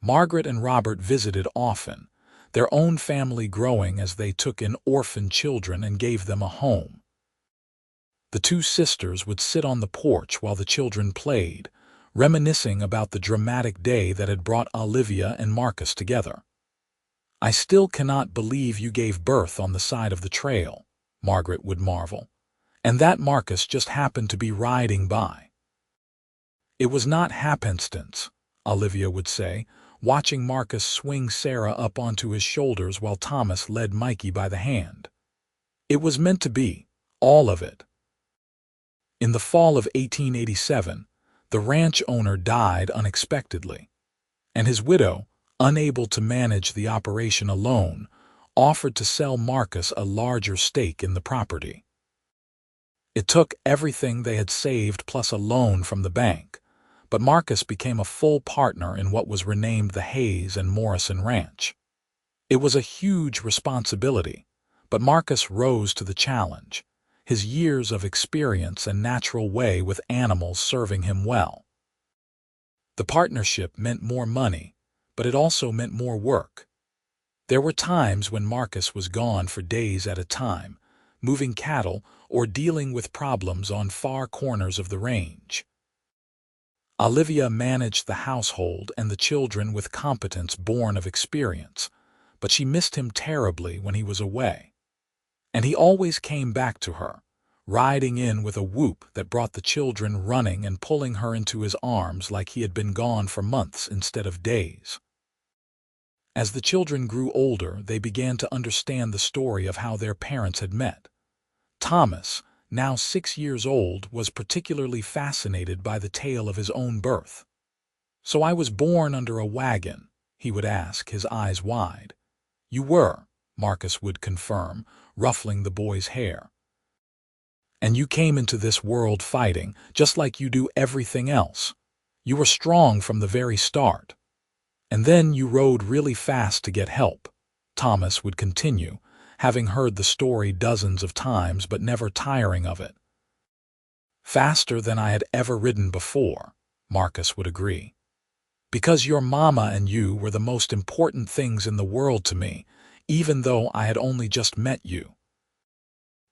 Margaret and Robert visited often, their own family growing as they took in orphan children and gave them a home. The 2 sisters would sit on the porch while the children played, reminiscing about the dramatic day that had brought Olivia and Marcus together. "I still cannot believe you gave birth on the side of the trail," Margaret would marvel. "And that Marcus just happened to be riding by." "It was not happenstance," Olivia would say, watching Marcus swing Sarah up onto his shoulders while Thomas led Mikey by the hand. "It was meant to be, all of it." In the fall of 1887, the ranch owner died unexpectedly, and his widow, unable to manage the operation alone, offered to sell Marcus a larger stake in the property. It took everything they had saved plus a loan from the bank, but Marcus became a full partner in what was renamed the Hayes and Morrison Ranch. It was a huge responsibility, but Marcus rose to the challenge, his years of experience and natural way with animals serving him well. The partnership meant more money, but it also meant more work. There were times when Marcus was gone for days at a time, moving cattle or dealing with problems on far corners of the range. Olivia managed the household and the children with competence born of experience, but she missed him terribly when he was away. And he always came back to her, riding in with a whoop that brought the children running and pulling her into his arms like he had been gone for months instead of days. As the children grew older, they began to understand the story of how their parents had met. Thomas, now 6 years old, was particularly fascinated by the tale of his own birth. "So I was born under a wagon?" he would ask, his eyes wide. "You were," Marcus would confirm, ruffling the boy's hair. "And you came into this world fighting, just like you do everything else. You were strong from the very start. And then you rode really fast to get help," Thomas would continue, having heard the story dozens of times but never tiring of it. "Faster than I had ever ridden before," Marcus would agree. "Because your mama and you were the most important things in the world to me, even though I had only just met you."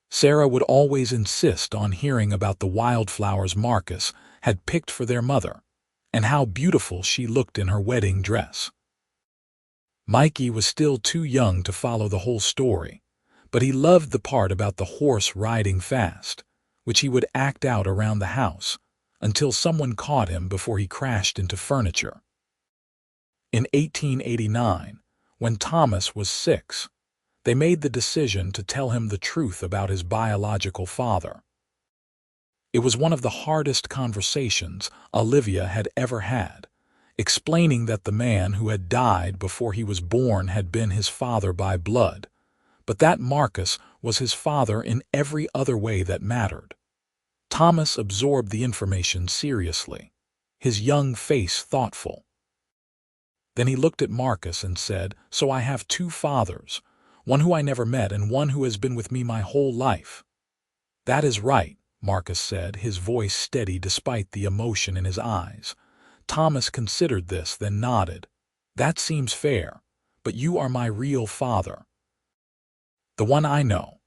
Sarah would always insist on hearing about the wildflowers Marcus had picked for their mother, and how beautiful she looked in her wedding dress. Mikey was still too young to follow the whole story, but he loved the part about the horse riding fast, which he would act out around the house until someone caught him before he crashed into furniture. In 1889, when Thomas was 6, they made the decision to tell him the truth about his biological father. It was one of the hardest conversations Olivia had ever had, explaining that the man who had died before he was born had been his father by blood, but that Marcus was his father in every other way that mattered. Thomas absorbed the information seriously, his young face thoughtful. Then he looked at Marcus and said, "So I have two fathers, one who I never met and one who has been with me my whole life." "That is right," Marcus said, his voice steady despite the emotion in his eyes. Thomas considered this, then nodded. "That seems fair, but you are my real father. The one I know."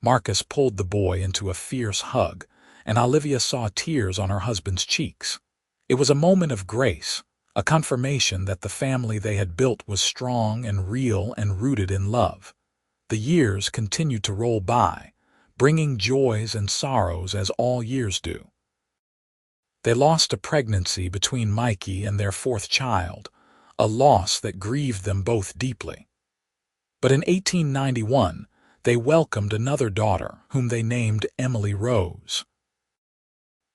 Marcus pulled the boy into a fierce hug, and Olivia saw tears on her husband's cheeks. It was a moment of grace, a confirmation that the family they had built was strong and real and rooted in love. The years continued to roll by, bringing joys and sorrows as all years do. They lost a pregnancy between Mikey and their fourth child, a loss that grieved them both deeply. But in 1891, they welcomed another daughter, whom they named Emily Rose.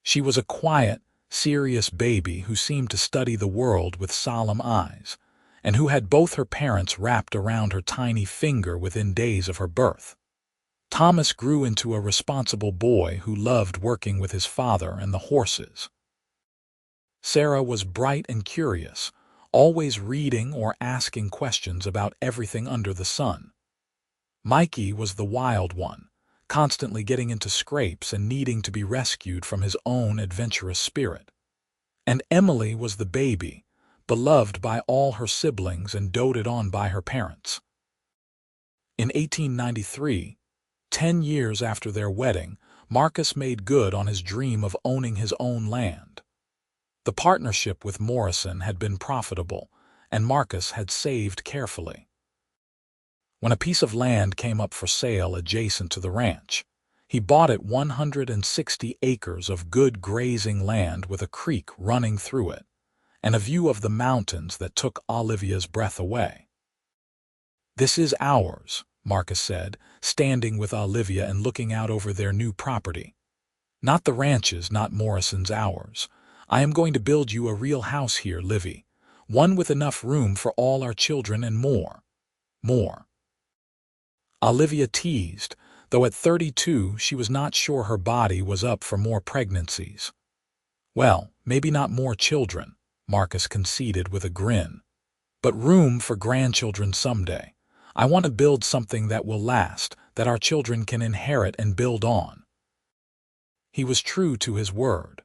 She was a quiet, serious baby who seemed to study the world with solemn eyes, and who had both her parents wrapped around her tiny finger within days of her birth. Thomas grew into a responsible boy who loved working with his father and the horses. Sarah was bright and curious, always reading or asking questions about everything under the sun. Mikey was the wild one, constantly getting into scrapes and needing to be rescued from his own adventurous spirit. And Emily was the baby, beloved by all her siblings and doted on by her parents. In 1893, 10 years after their wedding, Marcus made good on his dream of owning his own land. The partnership with Morrison had been profitable, and Marcus had saved carefully. When a piece of land came up for sale adjacent to the ranch, he bought it 160 acres of good grazing land with a creek running through it, and a view of the mountains that took Olivia's breath away. "This is ours," Marcus said, standing with Olivia and looking out over their new property. "Not the ranch's, not Morrison's, ours. I am going to build you a real house here, Livy, one with enough room for all our children and more. More." Olivia teased, though at 32 she was not sure her body was up for more pregnancies. "Well, maybe not more children," Marcus conceded with a grin. "But room for grandchildren someday. I want to build something that will last, that our children can inherit and build on." He was true to his word.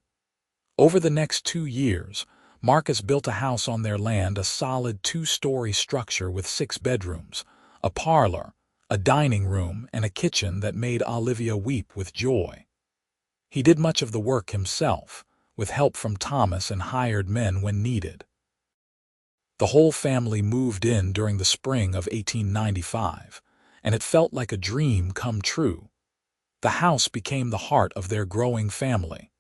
Over the next 2 years, Marcus built a house on their land, a solid 2-story structure with 6 bedrooms, a parlor, a dining room, and a kitchen that made Olivia weep with joy. He did much of the work himself, with help from Thomas and hired men when needed. The whole family moved in during the spring of 1895, and it felt like a dream come true. The house became the heart of their growing family.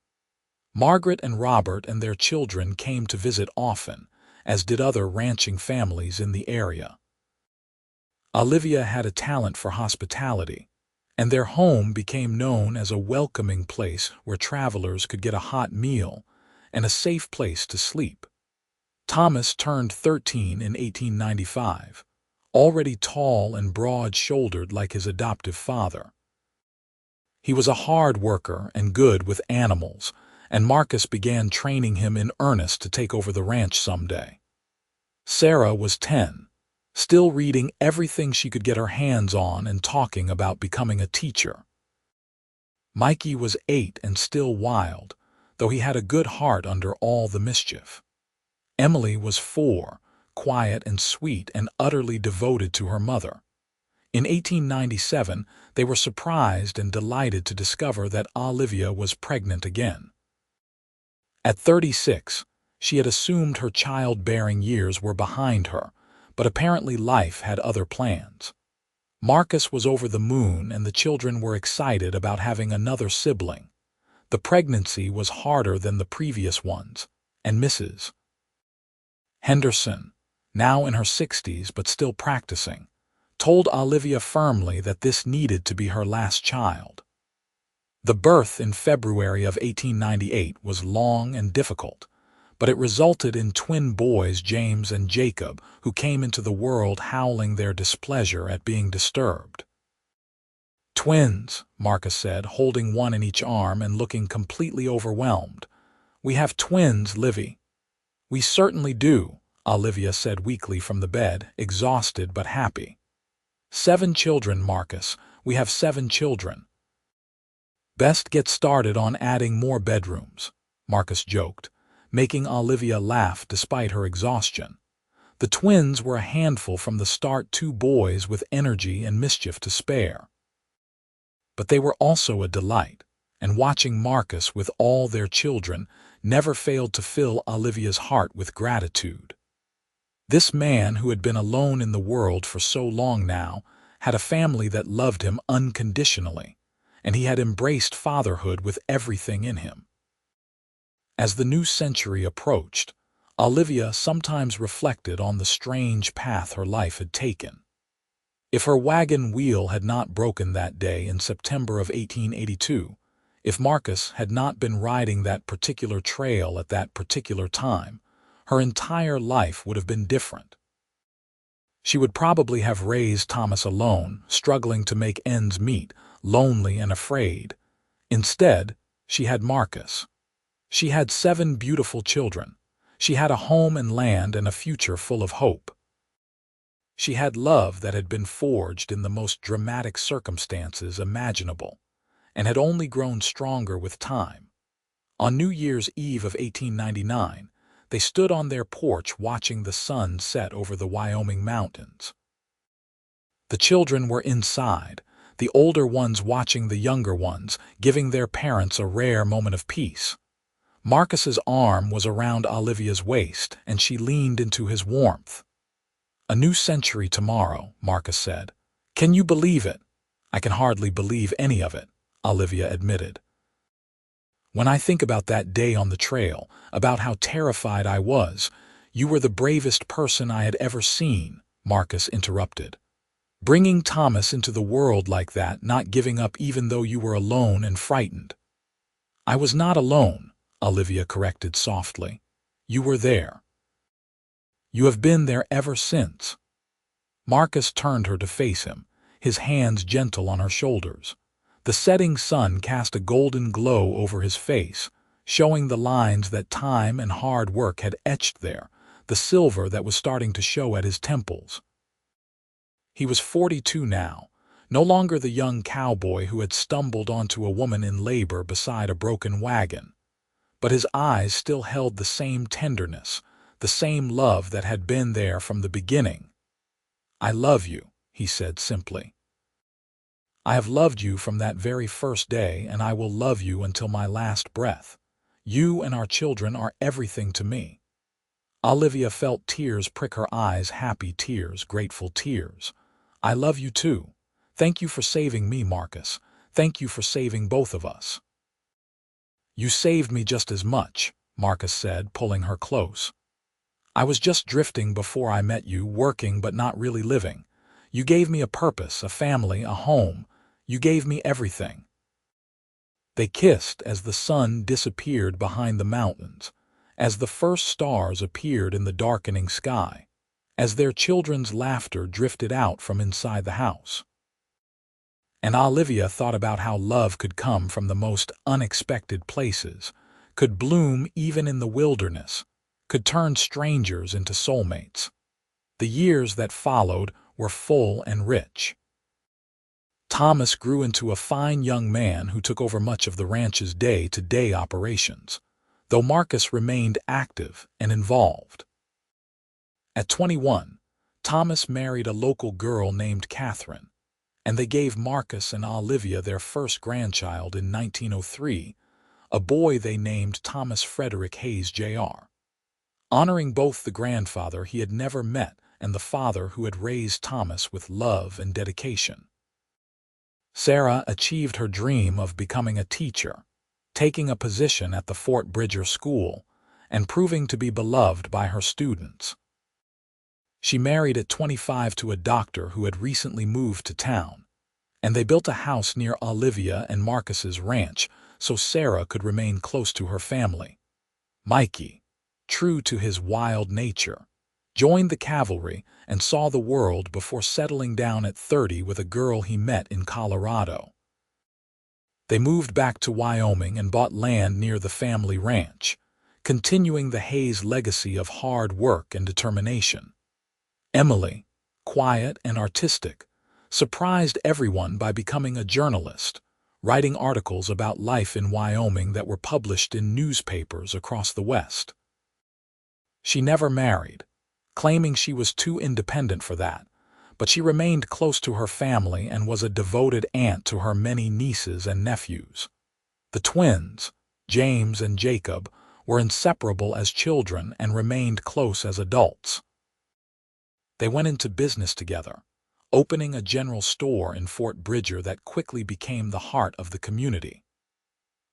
Margaret and Robert and their children came to visit often, as did other ranching families in the area. Olivia had a talent for hospitality, and their home became known as a welcoming place where travelers could get a hot meal and a safe place to sleep. Thomas turned 13 in 1895, already tall and broad-shouldered like his adoptive father. He was a hard worker and good with animals, and Marcus began training him in earnest to take over the ranch someday. Sarah was 10, still reading everything she could get her hands on and talking about becoming a teacher. Mikey was 8 and still wild, though he had a good heart under all the mischief. Emily was 4, quiet and sweet and utterly devoted to her mother. In 1897, they were surprised and delighted to discover that Olivia was pregnant again. At 36, she had assumed her childbearing years were behind her, but apparently life had other plans. Marcus was over the moon and the children were excited about having another sibling. The pregnancy was harder than the previous ones, and Mrs. Henderson, now in her 60s but still practicing, told Olivia firmly that this needed to be her last child. The birth in February of 1898 was long and difficult, but it resulted in twin boys James and Jacob, who came into the world howling their displeasure at being disturbed. "Twins," Marcus said, holding one in each arm and looking completely overwhelmed. "We have twins, Livy." "We certainly do," Olivia said weakly from the bed, exhausted but happy. "7 children, Marcus. We have 7 children." "Best get started on adding more bedrooms," Marcus joked, making Olivia laugh despite her exhaustion. The twins were a handful from the start, 2 boys with energy and mischief to spare. But they were also a delight, and watching Marcus with all their children never failed to fill Olivia's heart with gratitude. This man, who had been alone in the world for so long now, had a family that loved him unconditionally, and he had embraced fatherhood with everything in him. As the new century approached, Olivia sometimes reflected on the strange path her life had taken. If her wagon wheel had not broken that day in September of 1882, if Marcus had not been riding that particular trail at that particular time, her entire life would have been different. She would probably have raised Thomas alone, struggling to make ends meet, lonely and afraid. Instead, she had Marcus. She had 7 beautiful children. She had a home and land and a future full of hope. She had love that had been forged in the most dramatic circumstances imaginable, and had only grown stronger with time. On New Year's Eve of 1899, they stood on their porch watching the sun set over the Wyoming mountains. The children were inside, the older ones watching the younger ones, giving their parents a rare moment of peace. Marcus's arm was around Olivia's waist, and she leaned into his warmth. "A new century tomorrow," Marcus said. "Can you believe it?" "I can hardly believe any of it," Olivia admitted. "When I think about that day on the trail, about how terrified I was, you were the bravest person I had ever seen," Marcus interrupted. "Bringing Thomas into the world like that, not giving up even though you were alone and frightened." "I was not alone," Olivia corrected softly. "You were there. You have been there ever since." Marcus turned her to face him, his hands gentle on her shoulders. The setting sun cast a golden glow over his face, showing the lines that time and hard work had etched there, the silver that was starting to show at his temples. He was 42 now, no longer the young cowboy who had stumbled onto a woman in labor beside a broken wagon. But his eyes still held the same tenderness, the same love that had been there from the beginning. "I love you," he said simply. "I have loved you from that very first day, and I will love you until my last breath. You and our children are everything to me." Olivia felt tears prick her eyes, happy tears, grateful tears. "I love you too. Thank you for saving me, Marcus. Thank you for saving both of us." "You saved me just as much," Marcus said, pulling her close. "I was just drifting before I met you, working but not really living. You gave me a purpose, a family, a home. You gave me everything." They kissed as the sun disappeared behind the mountains, as the first stars appeared in the darkening sky, as their children's laughter drifted out from inside the house. And Olivia thought about how love could come from the most unexpected places, could bloom even in the wilderness, could turn strangers into soulmates. The years that followed were full and rich. Thomas grew into a fine young man who took over much of the ranch's day-to-day operations, though Marcus remained active and involved. At 21, Thomas married a local girl named Catherine, and they gave Marcus and Olivia their first grandchild in 1903, a boy they named Thomas Frederick Hayes Jr., honoring both the grandfather he had never met and the father who had raised Thomas with love and dedication. Sarah achieved her dream of becoming a teacher, taking a position at the Fort Bridger School, and proving to be beloved by her students. She married at 25 to a doctor who had recently moved to town, and they built a house near Olivia and Marcus's ranch so Sarah could remain close to her family. Mikey, true to his wild nature, joined the cavalry and saw the world before settling down at 30 with a girl he met in Colorado. They moved back to Wyoming and bought land near the family ranch, continuing the Hayes legacy of hard work and determination. Emily, quiet and artistic, surprised everyone by becoming a journalist, writing articles about life in Wyoming that were published in newspapers across the West. She never married, claiming she was too independent for that, but she remained close to her family and was a devoted aunt to her many nieces and nephews. The twins, James and Jacob, were inseparable as children and remained close as adults. They went into business together, opening a general store in Fort Bridger that quickly became the heart of the community.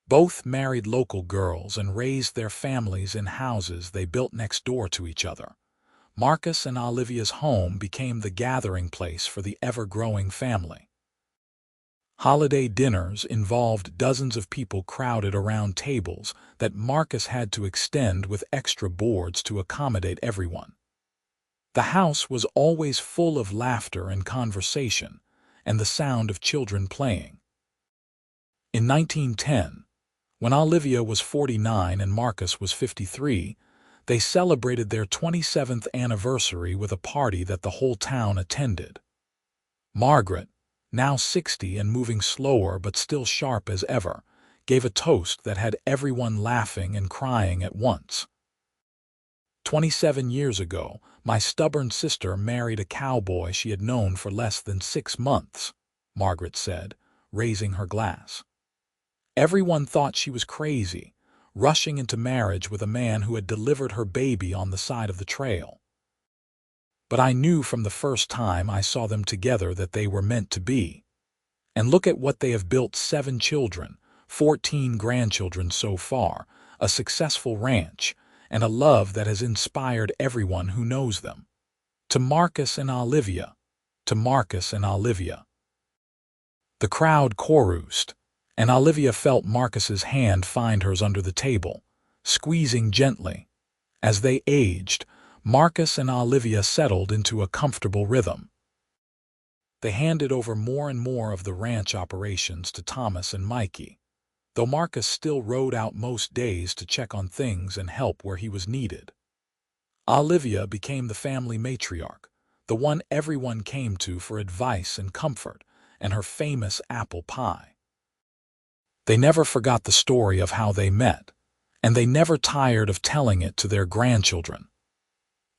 Both married local girls and raised their families in houses they built next door to each other. Marcus and Olivia's home became the gathering place for the ever-growing family. Holiday dinners involved dozens of people crowded around tables that Marcus had to extend with extra boards to accommodate everyone. The house was always full of laughter and conversation, and the sound of children playing. In 1910, when Olivia was 49 and Marcus was 53, they celebrated their 27th anniversary with a party that the whole town attended. Margaret, now 60 and moving slower but still sharp as ever, gave a toast that had everyone laughing and crying at once. 27 years ago, my stubborn sister married a cowboy she had known for less than 6 months, Margaret said, raising her glass. Everyone thought she was crazy, rushing into marriage with a man who had delivered her baby on the side of the trail. But I knew from the first time I saw them together that they were meant to be. And look at what they have built: 7 children, 14 grandchildren so far, a successful ranch, and a love that has inspired everyone who knows them. To Marcus and Olivia, to Marcus and Olivia. The crowd chorused, and Olivia felt Marcus's hand find hers under the table, squeezing gently. As they aged, Marcus and Olivia settled into a comfortable rhythm. They handed over more and more of the ranch operations to Thomas and Mikey, though Marcus still rode out most days to check on things and help where he was needed. Olivia became the family matriarch, the one everyone came to for advice and comfort, and her famous apple pie. They never forgot the story of how they met, and they never tired of telling it to their grandchildren.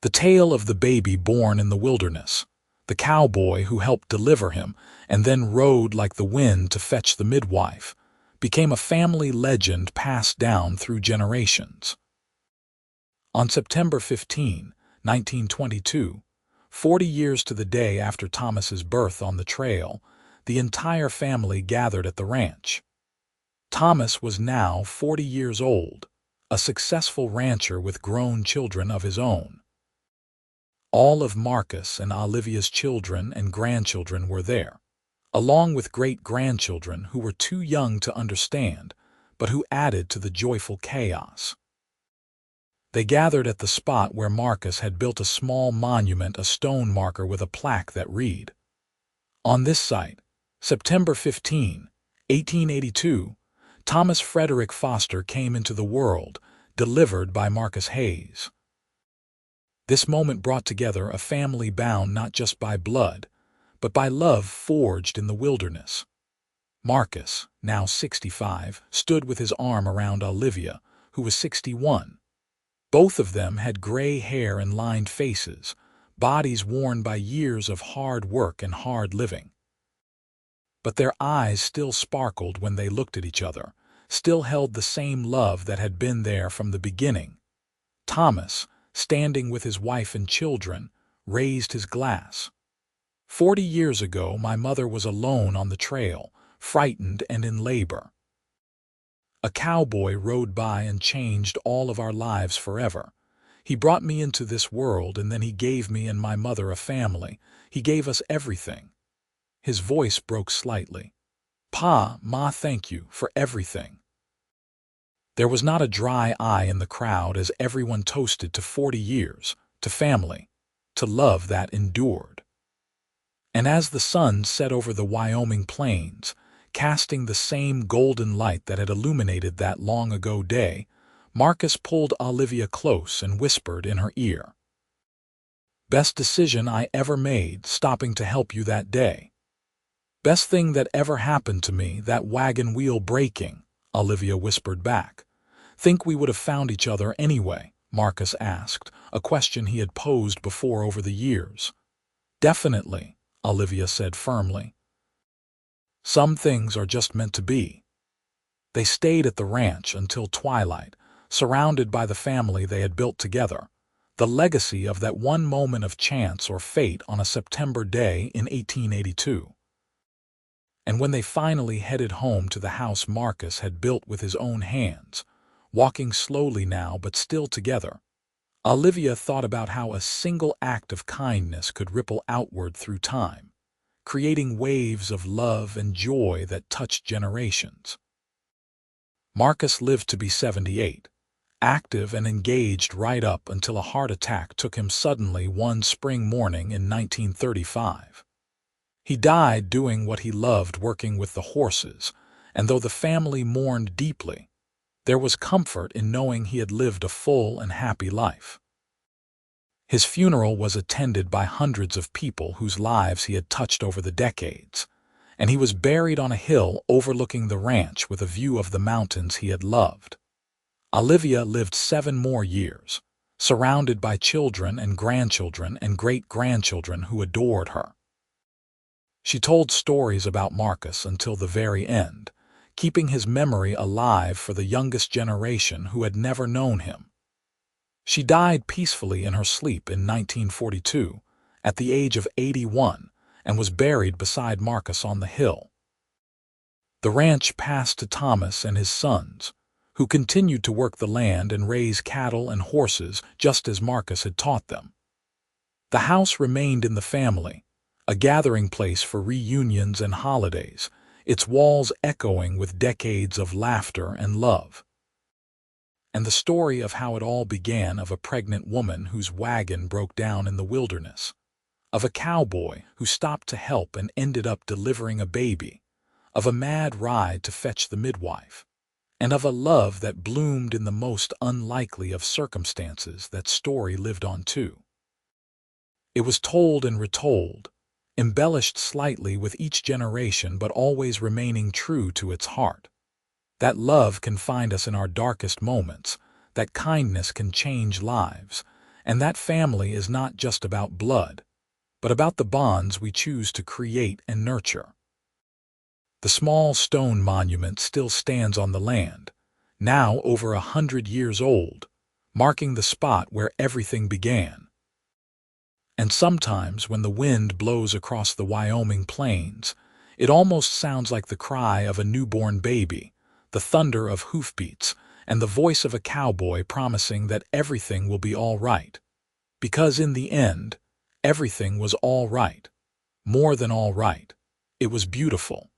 The tale of the baby born in the wilderness, the cowboy who helped deliver him and then rode like the wind to fetch the midwife, became a family legend passed down through generations. On September 15, 1922, 40 years to the day after Thomas's birth on the trail, the entire family gathered at the ranch. Thomas was now 40 years old, a successful rancher with grown children of his own. All of Marcus and Olivia's children and grandchildren were there, along with great-grandchildren who were too young to understand, but who added to the joyful chaos. They gathered at the spot where Marcus had built a small monument, a stone marker with a plaque that read, "On this site, September 15, 1882, Thomas Frederick Foster came into the world, delivered by Marcus Hayes." This moment brought together a family bound not just by blood, but by love forged in the wilderness. Marcus, now 65, stood with his arm around Olivia, who was 61. Both of them had gray hair and lined faces, bodies worn by years of hard work and hard living. but their eyes still sparkled when they looked at each other, still held the same love that had been there from the beginning. Thomas, standing with his wife and children, raised his glass. 40 years ago, my mother was alone on the trail, frightened and in labor. A cowboy rode by and changed all of our lives forever. He brought me into this world, and then he gave me and my mother a family. He gave us everything. His voice broke slightly. Pa, Ma, thank you for everything. There was not a dry eye in the crowd as everyone toasted to 40 years, to family, to love that endured. And as the sun set over the Wyoming plains, casting the same golden light that had illuminated that long-ago day, Marcus pulled Olivia close and whispered in her ear, "Best decision I ever made, stopping to help you that day. Best thing that ever happened to me, that wagon wheel breaking," Olivia whispered back. "Think we would have found each other anyway?" Marcus asked, a question he had posed before over the years. "Definitely," Olivia said firmly. "Some things are just meant to be." They stayed at the ranch until twilight, surrounded by the family they had built together, the legacy of that one moment of chance or fate on a September day in 1882. And when they finally headed home to the house Marcus had built with his own hands, walking slowly now but still together, Olivia thought about how a single act of kindness could ripple outward through time, creating waves of love and joy that touched generations. Marcus lived to be 78, active and engaged right up until a heart attack took him suddenly one spring morning in 1935. He died doing what he loved, working with the horses, and though the family mourned deeply, there was comfort in knowing he had lived a full and happy life. His funeral was attended by hundreds of people whose lives he had touched over the decades, and he was buried on a hill overlooking the ranch with a view of the mountains he had loved. Olivia lived 7 more years, surrounded by children and grandchildren and great-grandchildren who adored her. She told stories about Marcus until the very end, keeping his memory alive for the youngest generation who had never known him. She died peacefully in her sleep in 1942, at the age of 81, and was buried beside Marcus on the hill. The ranch passed to Thomas and his sons, who continued to work the land and raise cattle and horses just as Marcus had taught them. The house remained in the family, a gathering place for reunions and holidays, its walls echoing with decades of laughter and love. And the story of how it all began, of a pregnant woman whose wagon broke down in the wilderness, of a cowboy who stopped to help and ended up delivering a baby, of a mad ride to fetch the midwife, and of a love that bloomed in the most unlikely of circumstances. That story lived on too. It was told and retold, embellished slightly with each generation, but always remaining true to its heart. That love can find us in our darkest moments, that kindness can change lives, and that family is not just about blood, but about the bonds we choose to create and nurture. The small stone monument still stands on the land, now over 100 years old, marking the spot where everything began. And sometimes when the wind blows across the Wyoming plains, it almost sounds like the cry of a newborn baby, the thunder of hoofbeats, and the voice of a cowboy promising that everything will be all right. Because in the end, everything was all right. More than all right. It was beautiful.